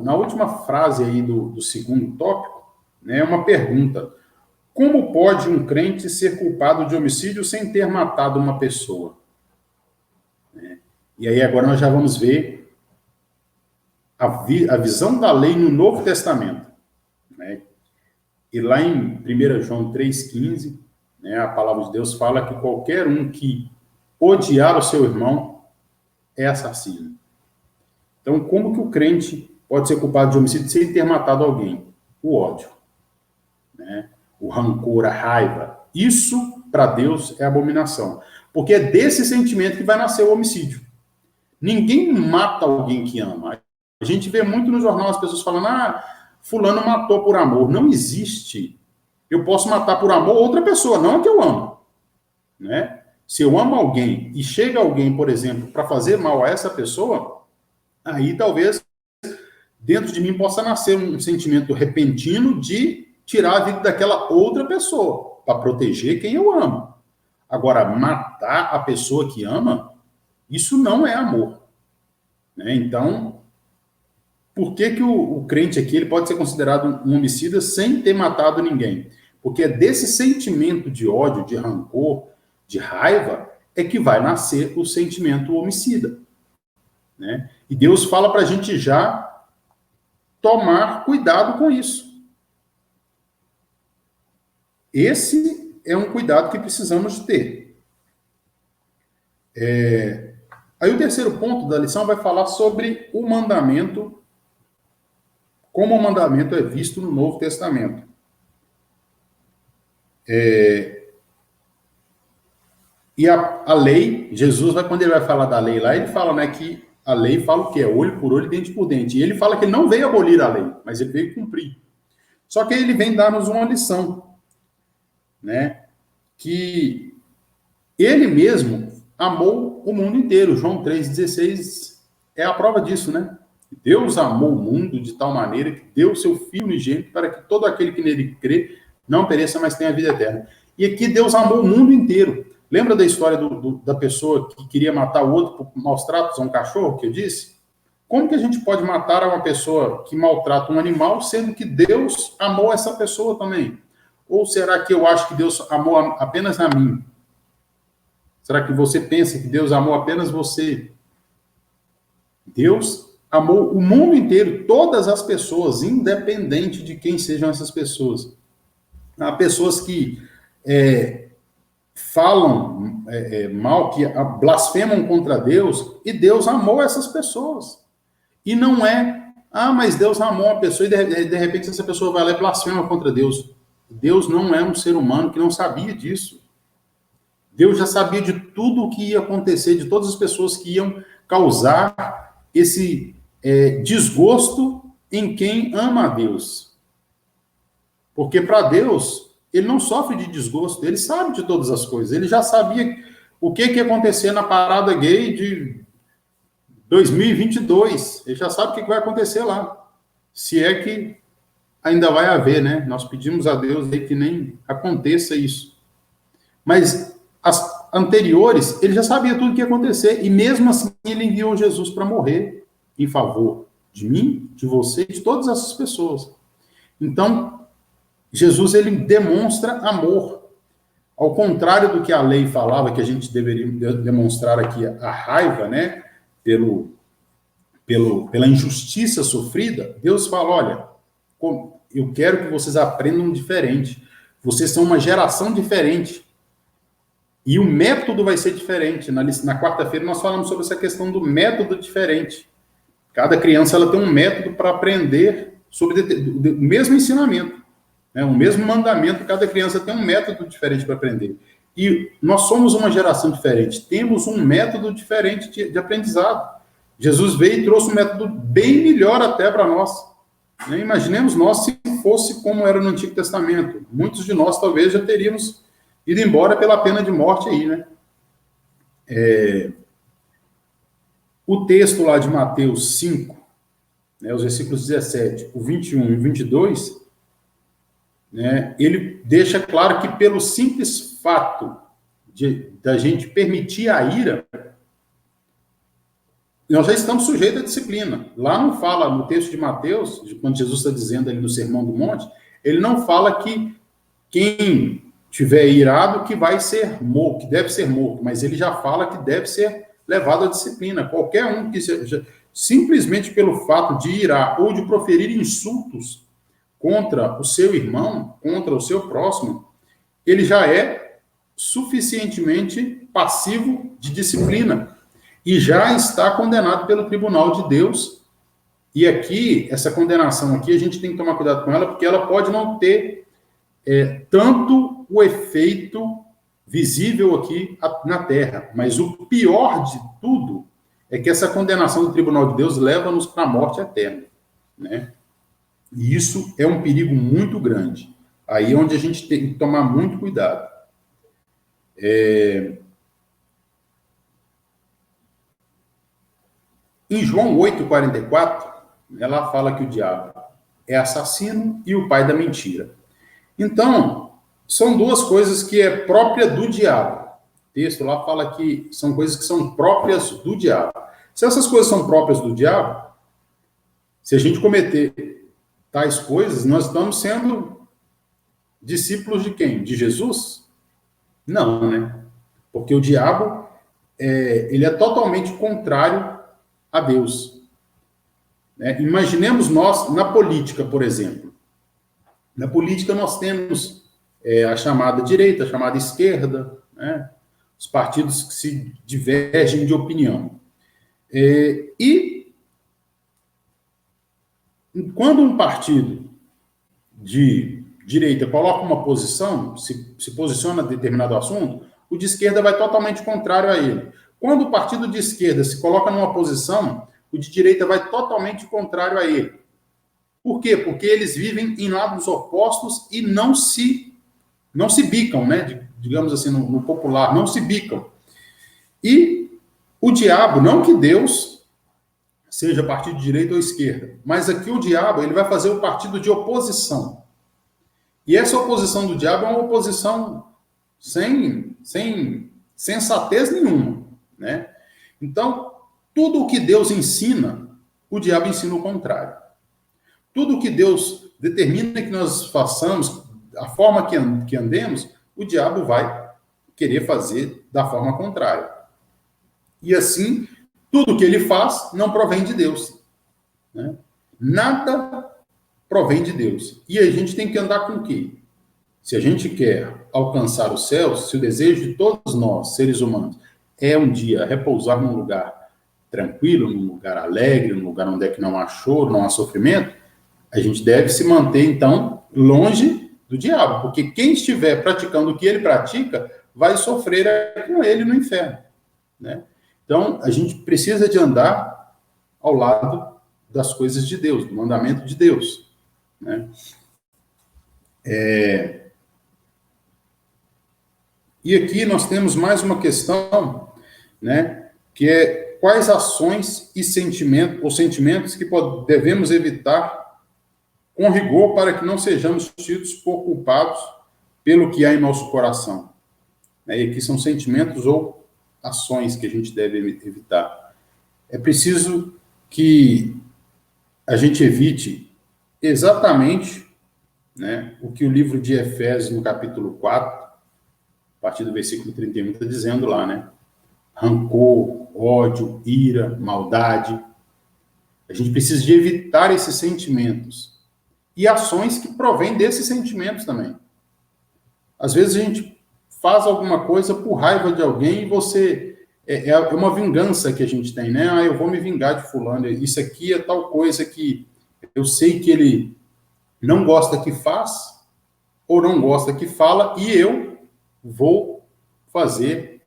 na última frase aí do segundo tópico, né, uma pergunta. Como pode um crente ser culpado de homicídio sem ter matado uma pessoa? E aí agora nós já vamos ver a visão da lei no Novo Testamento. Né? E lá em 1 João 3,15, né, a palavra de Deus fala que qualquer um que odiar o seu irmão é assassino. Então, como que o crente pode ser culpado de homicídio sem ter matado alguém? O ódio, né? O rancor, a raiva. Isso, para Deus, é abominação. Porque é desse sentimento que vai nascer o homicídio. Ninguém mata alguém que ama. A gente vê muito no jornal as pessoas falando, fulano matou por amor. Não existe. Eu posso matar por amor outra pessoa, não a que eu amo. Né? Se eu amo alguém e chega alguém, por exemplo, para fazer mal a essa pessoa, aí talvez dentro de mim possa nascer um sentimento repentino de tirar a vida daquela outra pessoa, para proteger quem eu amo. Agora, matar a pessoa que ama, isso não é amor. Né? Então, por que o crente aqui ele pode ser considerado um homicida sem ter matado ninguém? Porque é desse sentimento de ódio, de rancor, de raiva, é que vai nascer o sentimento homicida. Né? E Deus fala para a gente já tomar cuidado com isso. Esse é um cuidado que precisamos ter. Aí o terceiro ponto da lição vai falar sobre o mandamento, como o mandamento é visto no Novo Testamento. E a lei, Jesus, quando ele vai falar da lei lá, ele fala, né, que a lei fala o quê? Olho por olho, dente por dente. E ele fala que ele não veio abolir a lei, mas ele veio cumprir. Só que ele vem dar-nos uma lição, né, que ele mesmo amou o mundo inteiro. João 3,16 é a prova disso, né? Deus amou o mundo de tal maneira que deu o seu Filho unigênito para que todo aquele que nele crê não pereça, mas tenha vida eterna. E aqui Deus amou o mundo inteiro. Lembra da história da pessoa que queria matar o outro por maus tratos a um cachorro, que eu disse? Como que a gente pode matar uma pessoa que maltrata um animal, sendo que Deus amou essa pessoa também? Ou será que eu acho que Deus amou apenas a mim? Será que você pensa que Deus amou apenas você? Deus amou o mundo inteiro, todas as pessoas, independente de quem sejam essas pessoas. Há pessoas que falam mal, que blasfemam contra Deus, e Deus amou essas pessoas. E não mas Deus amou uma pessoa, e de repente essa pessoa vai lá e blasfema contra Deus. Deus não é um ser humano que não sabia disso. Deus já sabia de tudo o que ia acontecer, de todas as pessoas que iam causar esse desgosto em quem ama a Deus. Porque para Deus, ele não sofre de desgosto, ele sabe de todas as coisas. Ele já sabia o que ia acontecer na parada gay de 2022. Ele já sabe o que vai acontecer lá. Se é que ainda vai haver, né? Nós pedimos a Deus aí que nem aconteça isso. Mas as anteriores, ele já sabia tudo o que ia acontecer. E mesmo assim, ele enviou Jesus para morrer em favor de mim, de você e de todas essas pessoas. Então, Jesus, ele demonstra amor. Ao contrário do que a lei falava, que a gente deveria demonstrar aqui a raiva, né? Pela injustiça sofrida, Deus fala, olha, eu quero que vocês aprendam diferente. Vocês são uma geração diferente. E o método vai ser diferente. Na quarta-feira nós falamos sobre essa questão do método diferente. Cada criança ela tem um método para aprender sobre o mesmo ensinamento. O mesmo mandamento, cada criança tem um método diferente para aprender. E nós somos uma geração diferente. Temos um método diferente de aprendizado. Jesus veio e trouxe um método bem melhor até para nós. Imaginemos nós se fosse como era no Antigo Testamento. Muitos de nós talvez já teríamos ido embora pela pena de morte aí, né? O texto lá de Mateus 5, os versículos 17, o 21 e o 22, ele deixa claro que pelo simples fato da gente permitir a ira, nós já estamos sujeitos à disciplina. Lá não fala, no texto de Mateus, quando Jesus está dizendo ali no Sermão do Monte, ele não fala que quem tiver irado que vai ser morto, que deve ser morto, mas ele já fala que deve ser levado à disciplina. Qualquer um que seja, simplesmente pelo fato de irar ou de proferir insultos contra o seu irmão, contra o seu próximo, ele já é suficientemente passivo de disciplina e já está condenado pelo tribunal de Deus. E aqui, essa condenação aqui, a gente tem que tomar cuidado com ela, porque ela pode não ter tanto o efeito visível aqui na Terra, mas o pior de tudo é que essa condenação do tribunal de Deus leva-nos para a morte eterna, né? E isso é um perigo muito grande. Aí é onde a gente tem que tomar muito cuidado. Em João 8,44, ela fala que o diabo é assassino e o pai da mentira. Então, são duas coisas que é própria do diabo. O texto lá fala que são coisas que são próprias do diabo. Se essas coisas são próprias do diabo, se a gente cometer tais coisas, nós estamos sendo discípulos de quem? De Jesus? Não, né? Porque o diabo, ele é totalmente contrário a Deus. Imaginemos nós, na política, por exemplo. Na política nós temos a chamada direita, a chamada esquerda, né? Os partidos que se divergem de opinião. E quando um partido de direita coloca uma posição, se posiciona em determinado assunto, o de esquerda vai totalmente contrário a ele. Quando o partido de esquerda se coloca numa posição, o de direita vai totalmente contrário a ele. Por quê? Porque eles vivem em lados opostos e não se bicam, né? Digamos assim, no popular, não se bicam. E o diabo, não que Deus seja partido de direita ou esquerda, mas aqui o diabo ele vai fazer o partido de oposição. E essa oposição do diabo é uma oposição sem sensatez nenhuma, né? Então, tudo o que Deus ensina, o diabo ensina o contrário. Tudo o que Deus determina que nós façamos, a forma que andemos, o diabo vai querer fazer da forma contrária. E assim, tudo que ele faz não provém de Deus, né? Nada provém de Deus. E a gente tem que andar com o quê? Se a gente quer alcançar os céus, se o desejo de todos nós, seres humanos, é um dia repousar num lugar tranquilo, num lugar alegre, num lugar onde é que não há choro, não há sofrimento, a gente deve se manter, então, longe do diabo, porque quem estiver praticando o que ele pratica, vai sofrer com ele no inferno, né? Então, a gente precisa de andar ao lado das coisas de Deus, do mandamento de Deus, né? E aqui nós temos mais uma questão, né, que é quais ações e sentimentos que devemos evitar com rigor para que não sejamos tidos por culpados pelo que há em nosso coração. E aqui são sentimentos ou ações que a gente deve evitar. É preciso que a gente evite exatamente, né, o que o livro de Efésios, no capítulo 4, a partir do versículo 31, está dizendo lá, né? Rancor, ódio, ira, maldade. A gente precisa de evitar esses sentimentos. E ações que provêm desses sentimentos também. Às vezes a gente faz alguma coisa por raiva de alguém e você... É uma vingança que a gente tem, né? Ah, eu vou me vingar de fulano. Isso aqui é tal coisa que eu sei que ele não gosta que faz, ou não gosta que fala, e eu vou fazer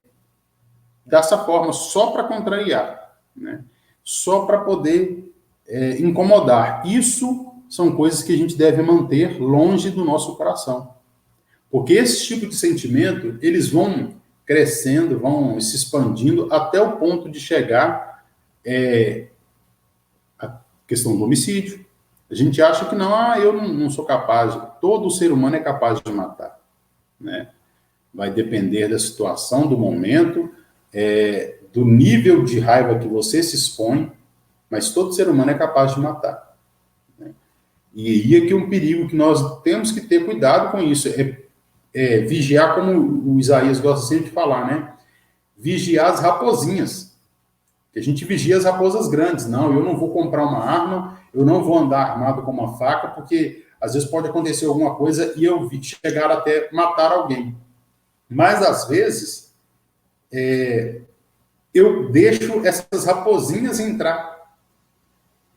dessa forma só para contrariar, né? Só para poder incomodar. Isso são coisas que a gente deve manter longe do nosso coração. Porque esse tipo de sentimento, eles vão crescendo, vão se expandindo até o ponto de chegar a questão do homicídio. A gente acha que não, eu não sou capaz. Todo ser humano é capaz de matar, né? Vai depender da situação, do momento, do nível de raiva que você se expõe, mas todo ser humano é capaz de matar, né? E aqui é um perigo que nós temos que ter cuidado com isso, vigiar, como o Isaías gosta sempre de falar, né? Vigiar as raposinhas. Que a gente vigia as raposas grandes. Não, eu não vou comprar uma arma, eu não vou andar armado com uma faca, porque às vezes pode acontecer alguma coisa e eu chegar até matar alguém. Mas às vezes eu deixo essas raposinhas entrar.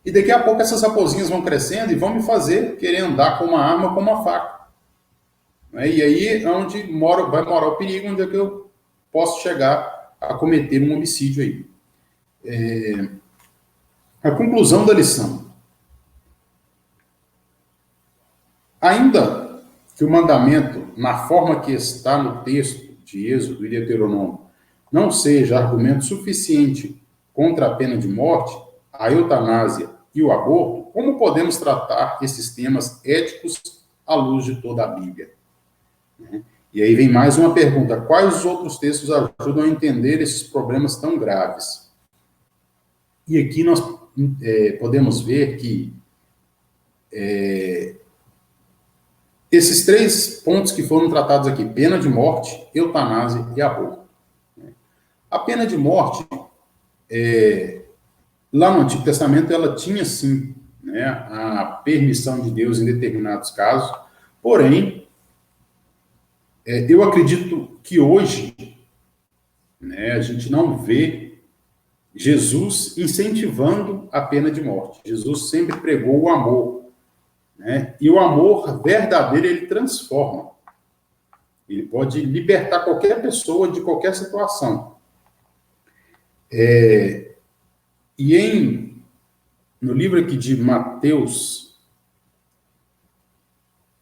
E daqui a pouco essas raposinhas vão crescendo e vão me fazer querer andar com uma arma, com uma faca. E aí é onde vai morar o perigo, onde é que eu posso chegar a cometer um homicídio aí. A conclusão da lição. Ainda que o mandamento, na forma que está no texto de Êxodo e Deuteronômio, não seja argumento suficiente contra a pena de morte, a eutanásia e o aborto, como podemos tratar esses temas éticos à luz de toda a Bíblia? E aí vem mais uma pergunta: quais os outros textos ajudam a entender esses problemas tão graves? E aqui nós podemos ver que esses três pontos que foram tratados aqui, pena de morte, eutanásia e aborto. A pena de morte, lá no Antigo Testamento, ela tinha sim, né, a permissão de Deus em determinados casos, porém, eu acredito que hoje, né, a gente não vê Jesus incentivando a pena de morte. Jesus sempre pregou o amor, né? E o amor verdadeiro, ele transforma. Ele pode libertar qualquer pessoa de qualquer situação. E no livro aqui de Mateus,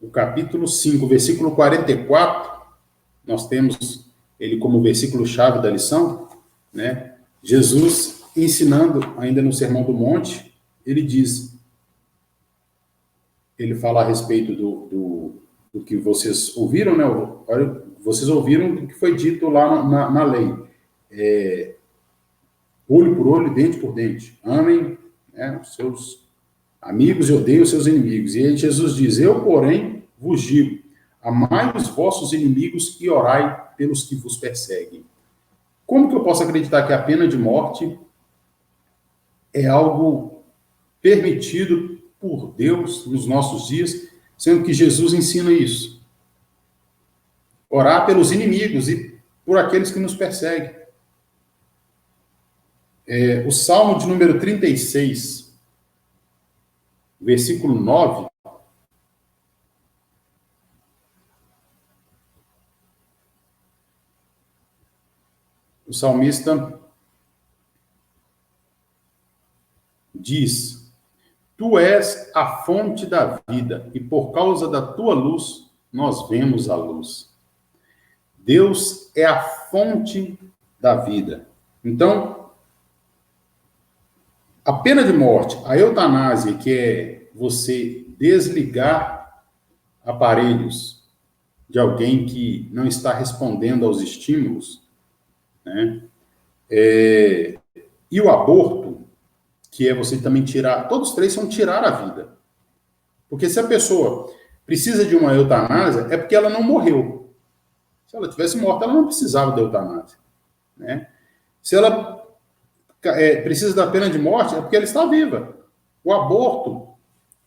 o capítulo 5, versículo 44, nós temos ele como versículo-chave da lição, né? Jesus, ensinando ainda no Sermão do Monte, ele fala a respeito do que vocês ouviram, né? Vocês ouviram o que foi dito lá na lei. Olho por olho, dente por dente. Amem, né, os seus amigos e odeiem os seus inimigos. E aí Jesus diz, eu, porém, vos digo, amai os vossos inimigos e orai pelos que vos perseguem. Como que eu posso acreditar que a pena de morte é algo permitido por Deus nos nossos dias, sendo que Jesus ensina isso? Orar pelos inimigos e por aqueles que nos perseguem. O Salmo de número 36, versículo 9, o salmista diz, tu és a fonte da vida, e por causa da tua luz, nós vemos a luz. Deus é a fonte da vida. Então, a pena de morte, a eutanásia, que é você desligar aparelhos de alguém que não está respondendo aos estímulos, né? E o aborto, que é você também tirar, todos os três são tirar a vida. Porque se a pessoa precisa de uma eutanásia, é porque ela não morreu. Se ela tivesse morta, ela não precisava da eutanásia, né? Se ela precisa da pena de morte, é porque ela está viva. O aborto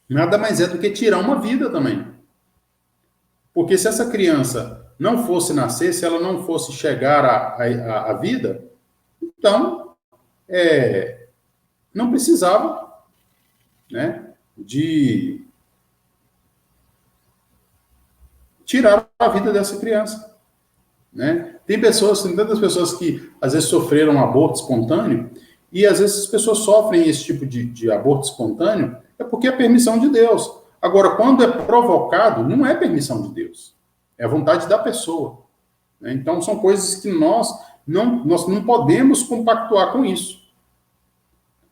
nada mais é do que tirar uma vida também. Porque se essa criança não fosse nascer, se ela não fosse chegar à vida, então não precisava, né, de tirar a vida dessa criança, né? Tem tantas pessoas que às vezes sofreram um aborto espontâneo, e às vezes as pessoas sofrem esse tipo de aborto espontâneo, é porque é permissão de Deus. Agora, quando é provocado, não é permissão de Deus, é a vontade da pessoa, né? Então, são coisas que nós não podemos compactuar com isso.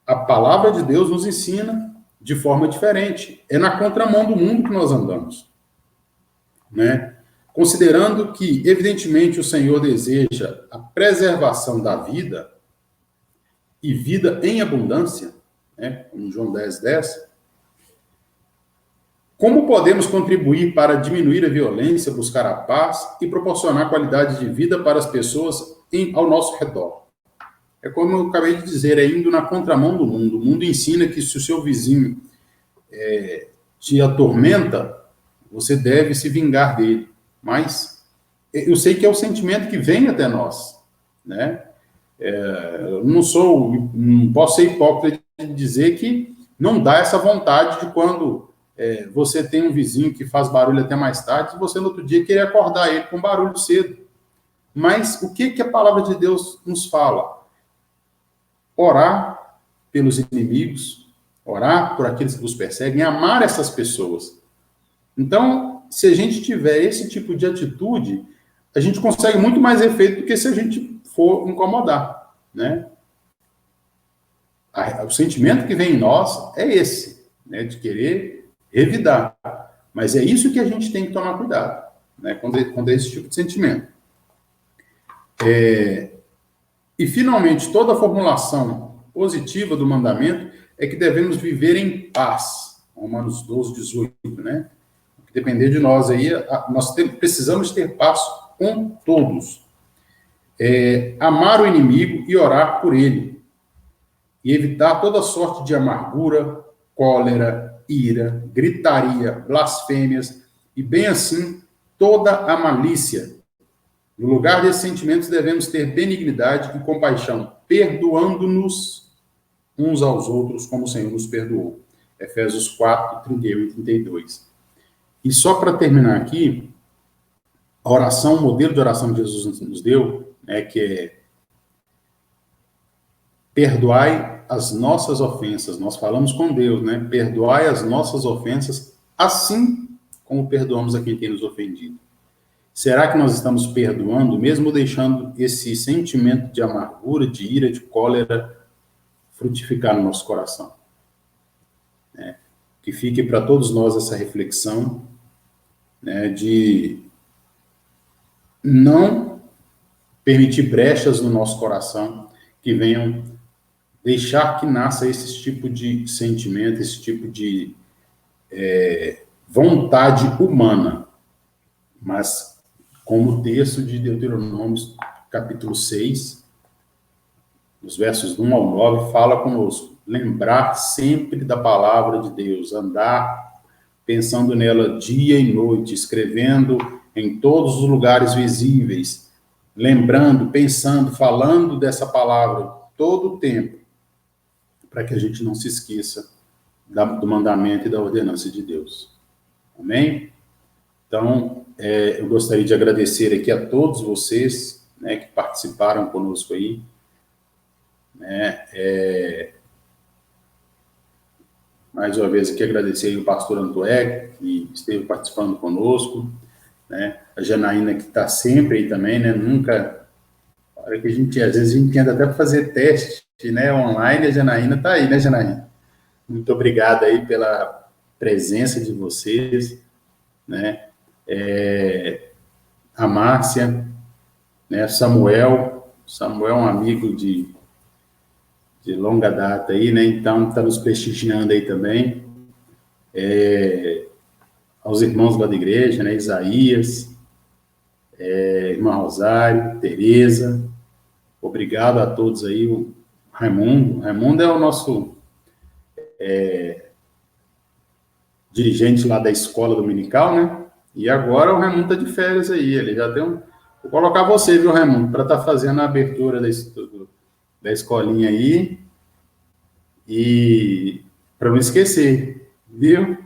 A palavra de Deus nos ensina de forma diferente. É na contramão do mundo que nós andamos, né? Considerando que, evidentemente, o Senhor deseja a preservação da vida e vida em abundância, né? Em João 10:10, como podemos contribuir para diminuir a violência, buscar a paz e proporcionar qualidade de vida para as pessoas ao nosso redor? É como eu acabei de dizer, é indo na contramão do mundo. O mundo ensina que se o seu vizinho te atormenta, você deve se vingar dele. Mas eu sei que é o sentimento que vem até nós, né? Não posso ser hipócrita de dizer que não dá essa vontade de quando você tem um vizinho que faz barulho até mais tarde, e você no outro dia querer acordar ele com barulho cedo. Mas o que a palavra de Deus nos fala? Orar pelos inimigos, orar por aqueles que nos perseguem, amar essas pessoas. Então, se a gente tiver esse tipo de atitude, a gente consegue muito mais efeito do que se a gente for incomodar, né? O sentimento que vem em nós é esse, né, de querer revidar. Mas é isso que a gente tem que tomar cuidado, né, quando é esse tipo de sentimento. E, finalmente, toda a formulação positiva do mandamento é que devemos viver em paz. Romanos 12:18, né? Depender de nós aí, nós precisamos ter paz com todos. Amar o inimigo e orar por ele. E evitar toda sorte de amargura, cólera, ira, gritaria, blasfêmias, e bem assim, toda a malícia. No lugar desses sentimentos, devemos ter benignidade e compaixão, perdoando-nos uns aos outros, como o Senhor nos perdoou. Efésios 4:31 e 32. E só para terminar aqui, a oração, o modelo de oração que Jesus nos deu, que é perdoai as nossas ofensas. Nós falamos com Deus, né? Perdoai as nossas ofensas, assim como perdoamos a quem tem nos ofendido. Será que nós estamos perdoando, mesmo deixando esse sentimento de amargura, de ira, de cólera frutificar no nosso coração? Que fique para todos nós essa reflexão. né, de não permitir brechas no nosso coração que venham deixar que nasça esse tipo de sentimento, esse tipo de vontade humana. Mas, como o texto de Deuteronômio, capítulo 6, os versos 1 ao 9, fala conosco. Lembrar sempre da palavra de Deus, andar pensando nela dia e noite, escrevendo em todos os lugares visíveis, lembrando, pensando, falando dessa palavra todo o tempo, para que a gente não se esqueça do mandamento e da ordenança de Deus. Amém? Então, eu gostaria de agradecer aqui a todos vocês, né, que participaram conosco aí, né, mais uma vez aqui agradecer aí o pastor Antoé, que esteve participando conosco, né, a Janaína, que está sempre aí também, né, nunca, hora que a gente, às vezes a gente tenta até fazer teste, né, online, a Janaína está aí, né, Janaína? Muito obrigado aí pela presença de vocês, né, a Márcia, né, Samuel é um amigo de longa data aí, né, então está nos prestigiando aí também, aos irmãos lá da igreja, né, Isaías, irmã Rosário, Tereza, obrigado a todos aí, o Raimundo é o nosso dirigente lá da escola dominical, né, e agora o Raimundo está de férias aí, ele já tem um... Vou colocar você, viu, Raimundo, para estar fazendo a abertura da escolinha aí, e para não esquecer, viu?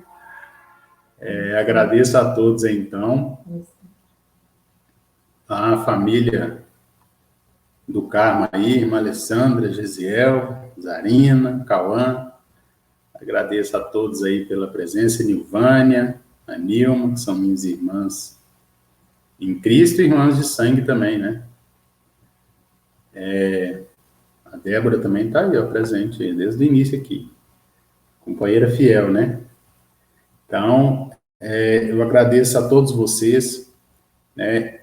Agradeço a todos aí, então, a família do Carmo aí, irmã Alessandra, Gesiel, Zarina, Cauã, agradeço a todos aí pela presença, Nilvânia, a Nilma, que são minhas irmãs em Cristo e irmãs de sangue também, né? A Débora também está aí, ó, presente desde o início aqui, companheira fiel, né? Então, eu agradeço a todos vocês, né?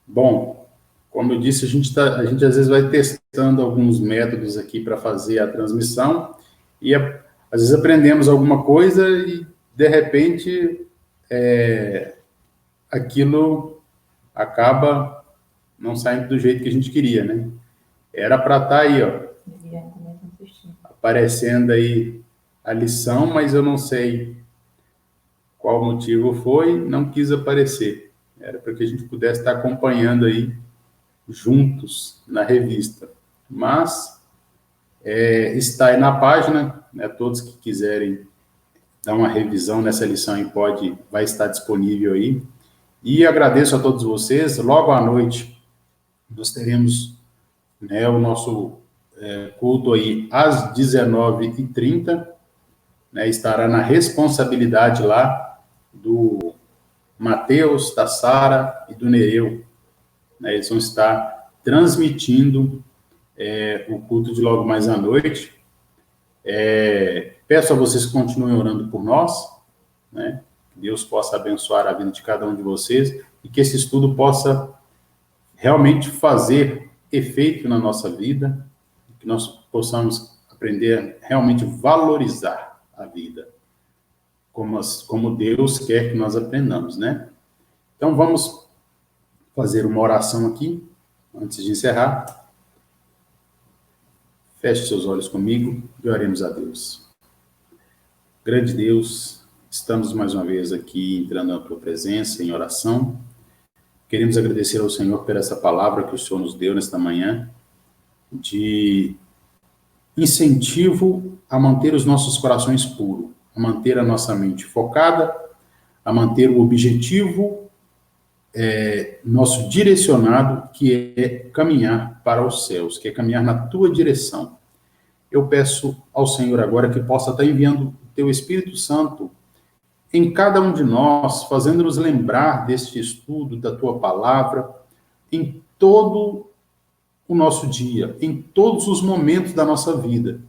Bom, como eu disse, a gente às vezes vai testando alguns métodos aqui para fazer a transmissão e às vezes aprendemos alguma coisa e, de repente, aquilo acaba não saindo do jeito que a gente queria, né? Era para estar aí, ó, aparecendo aí a lição, mas eu não sei qual motivo foi, não quis aparecer. Era para que a gente pudesse estar acompanhando aí juntos na revista. Mas está aí na página, né, todos que quiserem dar uma revisão nessa lição aí vai estar disponível aí. E agradeço a todos vocês. Logo à noite nós teremos, né, o nosso culto aí às 19h30, né, estará na responsabilidade lá do Mateus, da Sara e do Nereu, né, eles vão estar transmitindo o culto de logo mais à noite. Peço a vocês que continuem orando por nós, né, que Deus possa abençoar a vida de cada um de vocês e que esse estudo possa realmente fazer efeito na nossa vida, que nós possamos aprender a realmente valorizar a vida, como Deus quer que nós aprendamos, né? Então, vamos fazer uma oração aqui, antes de encerrar. Feche seus olhos comigo e oremos a Deus. Grande Deus, estamos mais uma vez aqui entrando na tua presença em oração. Queremos agradecer ao Senhor por essa palavra que o Senhor nos deu nesta manhã, de incentivo a manter os nossos corações puros, a manter a nossa mente focada, a manter o objetivo nosso direcionado, que é caminhar para os céus, que é caminhar na tua direção. Eu peço ao Senhor agora que possa estar enviando o teu Espírito Santo em cada um de nós, fazendo-nos lembrar deste estudo, da tua palavra, em todo o nosso dia, em todos os momentos da nossa vida,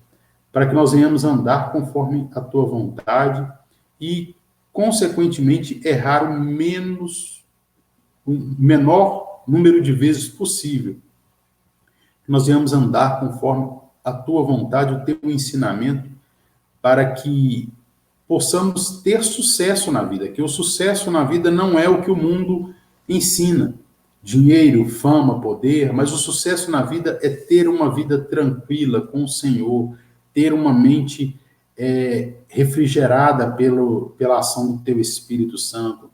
para que nós venhamos andar conforme a tua vontade e consequentemente, errar o menor número de vezes possível. Que nós venhamos andar conforme a tua vontade, o teu ensinamento, para que possamos ter sucesso na vida, que o sucesso na vida não é o que o mundo ensina, dinheiro, fama, poder, mas o sucesso na vida é ter uma vida tranquila com o Senhor, ter uma mente refrigerada pela ação do teu Espírito Santo,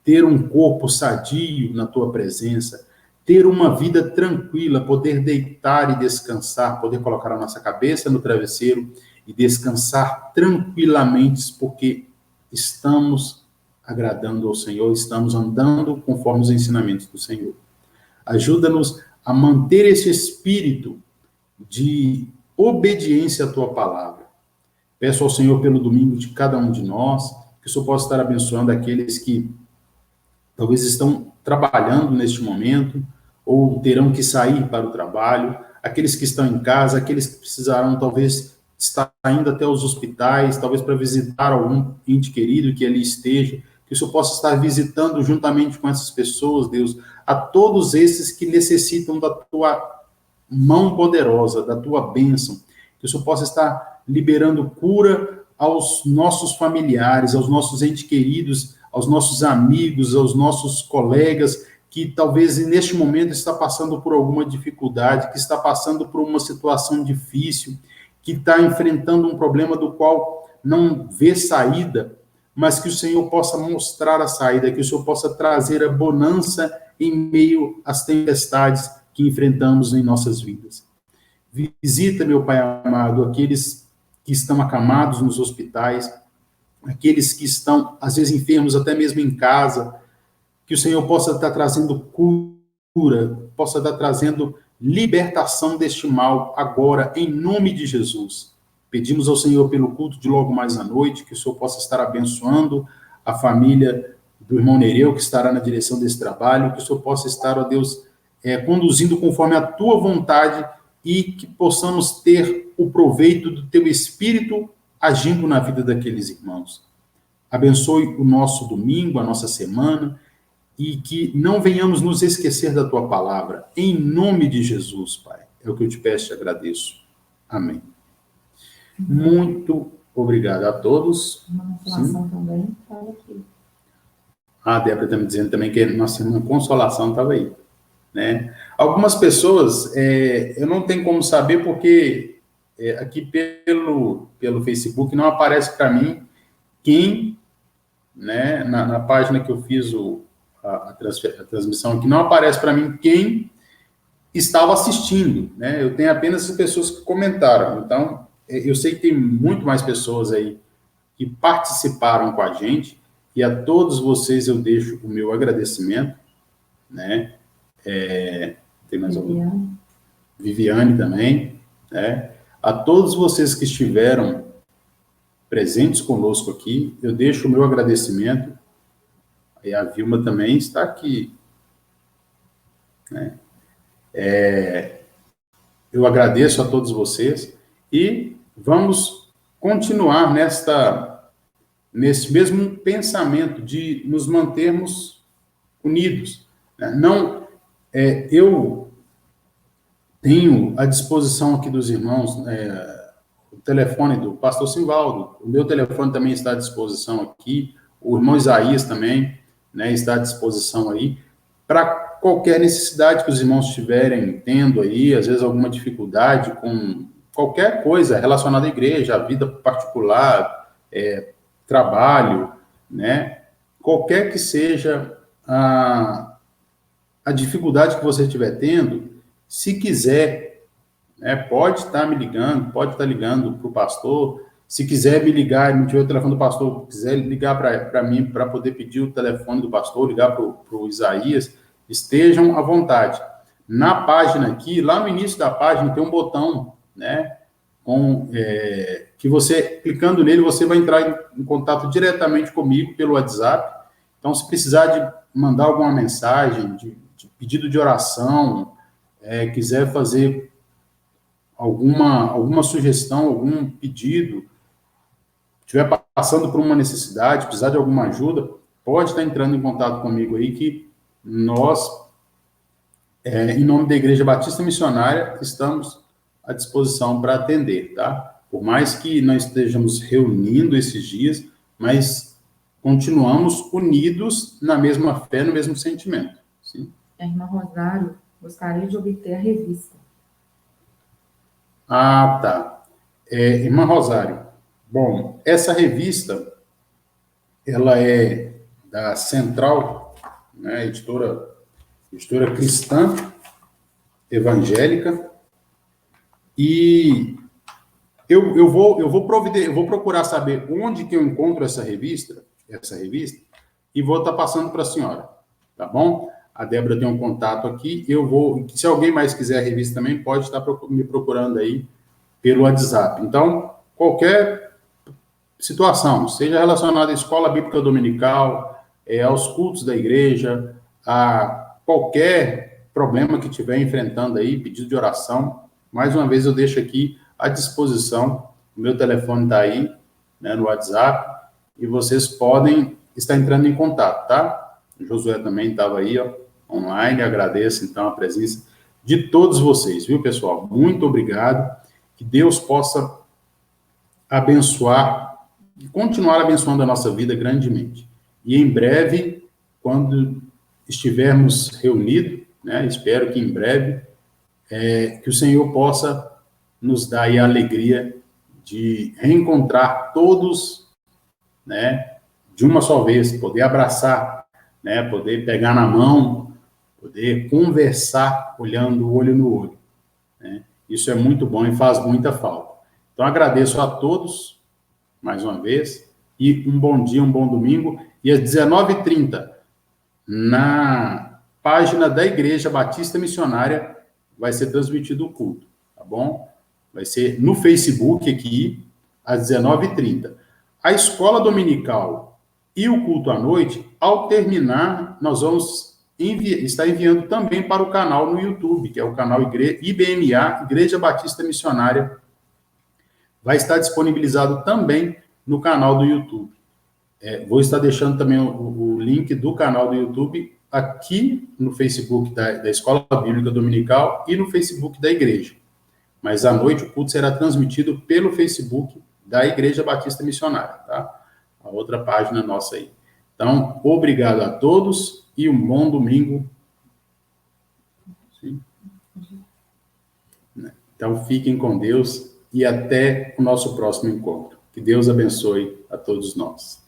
ter um corpo sadio na tua presença, ter uma vida tranquila, poder deitar e descansar, poder colocar a nossa cabeça no travesseiro e descansar tranquilamente, porque estamos agradando ao Senhor, estamos andando conforme os ensinamentos do Senhor. Ajuda-nos a manter esse espírito de obediência à tua palavra. Peço ao Senhor pelo domingo de cada um de nós, que o Senhor possa estar abençoando aqueles que talvez estão trabalhando neste momento, ou terão que sair para o trabalho, aqueles que estão em casa, aqueles que precisarão talvez estar indo até os hospitais, talvez para visitar algum ente querido que ali esteja, que o Senhor possa estar visitando juntamente com essas pessoas, Deus, a todos esses que necessitam da tua mão poderosa, da tua bênção, que o Senhor possa estar liberando cura aos nossos familiares, aos nossos entes queridos, aos nossos amigos, aos nossos colegas, que talvez neste momento está passando por alguma dificuldade, que está passando por uma situação difícil, que está enfrentando um problema do qual não vê saída, mas que o Senhor possa mostrar a saída, que o Senhor possa trazer a bonança em meio às tempestades que enfrentamos em nossas vidas. Visita, meu Pai amado, aqueles que estão acamados nos hospitais, aqueles que estão, às vezes, enfermos até mesmo em casa, que o Senhor possa estar trazendo cura, possa estar trazendo libertação deste mal agora, em nome de Jesus. Pedimos ao Senhor pelo culto de logo mais à noite, que o Senhor possa estar abençoando a família do irmão Nereu, que estará na direção desse trabalho, que o Senhor possa estar, ó Deus, conduzindo conforme a tua vontade e que possamos ter o proveito do teu Espírito agindo na vida daqueles irmãos. Abençoe o nosso domingo, a nossa semana, e que não venhamos nos esquecer da tua palavra. Em nome de Jesus, Pai. É o que eu te peço e te agradeço. Amém. Muito obrigado a todos. Uma consolação também estava aqui. A Débora está me dizendo também que nossa irmã Consolação estava aí. Né? Algumas pessoas, eu não tenho como saber porque aqui pelo Facebook não aparece para mim quem, né, na página que eu fiz a transmissão aqui, não aparece para mim quem estava assistindo, né? Eu tenho apenas as pessoas que comentaram. Então, eu sei que tem muito mais pessoas aí que participaram com a gente, e a todos vocês eu deixo o meu agradecimento, né? Tem mais algum? Viviane também, né? A todos vocês que estiveram presentes conosco aqui, eu deixo o meu agradecimento. E a Vilma também está aqui, né? Eu agradeço a todos vocês e vamos continuar nesse mesmo pensamento de nos mantermos unidos, né? Não, eu tenho à disposição aqui dos irmãos o telefone do pastor Simvaldo, o meu telefone também está à disposição aqui, o irmão Isaías também, né, está à disposição aí, para qualquer necessidade que os irmãos estiverem tendo aí, às vezes alguma dificuldade com qualquer coisa relacionada à igreja, à vida particular, trabalho, né, qualquer que seja a dificuldade que você estiver tendo, se quiser, né, pode estar me ligando, pode estar ligando para o pastor. Se quiser me ligar, não tiver o telefone do pastor, quiser ligar para mim, para poder pedir o telefone do pastor, ligar para o Isaías, estejam à vontade. Na página aqui, lá no início da página, tem um botão, né, que você, clicando nele, você vai entrar em contato diretamente comigo pelo WhatsApp. Então, se precisar de mandar alguma mensagem, de pedido de oração, quiser fazer alguma sugestão, algum pedido, estiver passando por uma necessidade, precisar de alguma ajuda, pode estar entrando em contato comigo aí, que nós, em nome da Igreja Batista Missionária, estamos à disposição para atender, tá? Por mais que nós estejamos reunindo esses dias, mas continuamos unidos na mesma fé, no mesmo sentimento. Sim. A irmã Rosário gostaria de obter a revista. Ah, tá. Irmã Rosário, bom, essa revista, ela é da Central, né, editora cristã, evangélica, e eu vou procurar saber onde que eu encontro essa revista, e vou estar passando para a senhora, tá bom? A Débora tem um contato aqui, se alguém mais quiser a revista também, pode estar me procurando aí pelo WhatsApp. Então, qualquer situação, seja relacionada à escola bíblica dominical, aos cultos da igreja, a qualquer problema que estiver enfrentando aí, pedido de oração, mais uma vez eu deixo aqui à disposição, o meu telefone está aí, né, no WhatsApp, e vocês podem estar entrando em contato, tá? O Josué também estava aí, ó, online, agradeço então a presença de todos vocês, viu, pessoal? Muito obrigado, que Deus possa abençoar e continuar abençoando a nossa vida grandemente. E em breve, quando estivermos reunidos, né, espero que em breve, que o Senhor possa nos dar aí a alegria de reencontrar todos, né, de uma só vez, poder abraçar, né, poder pegar na mão, poder conversar olhando o olho no olho, né? Isso é muito bom e faz muita falta. Então, agradeço a todos, mais uma vez, e um bom dia, um bom domingo, e às 19h30, na página da Igreja Batista Missionária, vai ser transmitido o culto, tá bom? Vai ser no Facebook aqui, às 19h30. A escola dominical e o culto à noite, ao terminar, nós vamos estar enviando também para o canal no YouTube, que é o canal IBMA, Igreja Batista Missionária. Vai estar disponibilizado também no canal do YouTube. Vou estar deixando também o link do canal do YouTube aqui no Facebook da Escola Bíblica Dominical e no Facebook da igreja. Mas à noite o culto será transmitido pelo Facebook da Igreja Batista Missionária, tá? A outra página nossa aí. Então, obrigado a todos e um bom domingo. Sim. Então, fiquem com Deus e até o nosso próximo encontro. Que Deus abençoe a todos nós.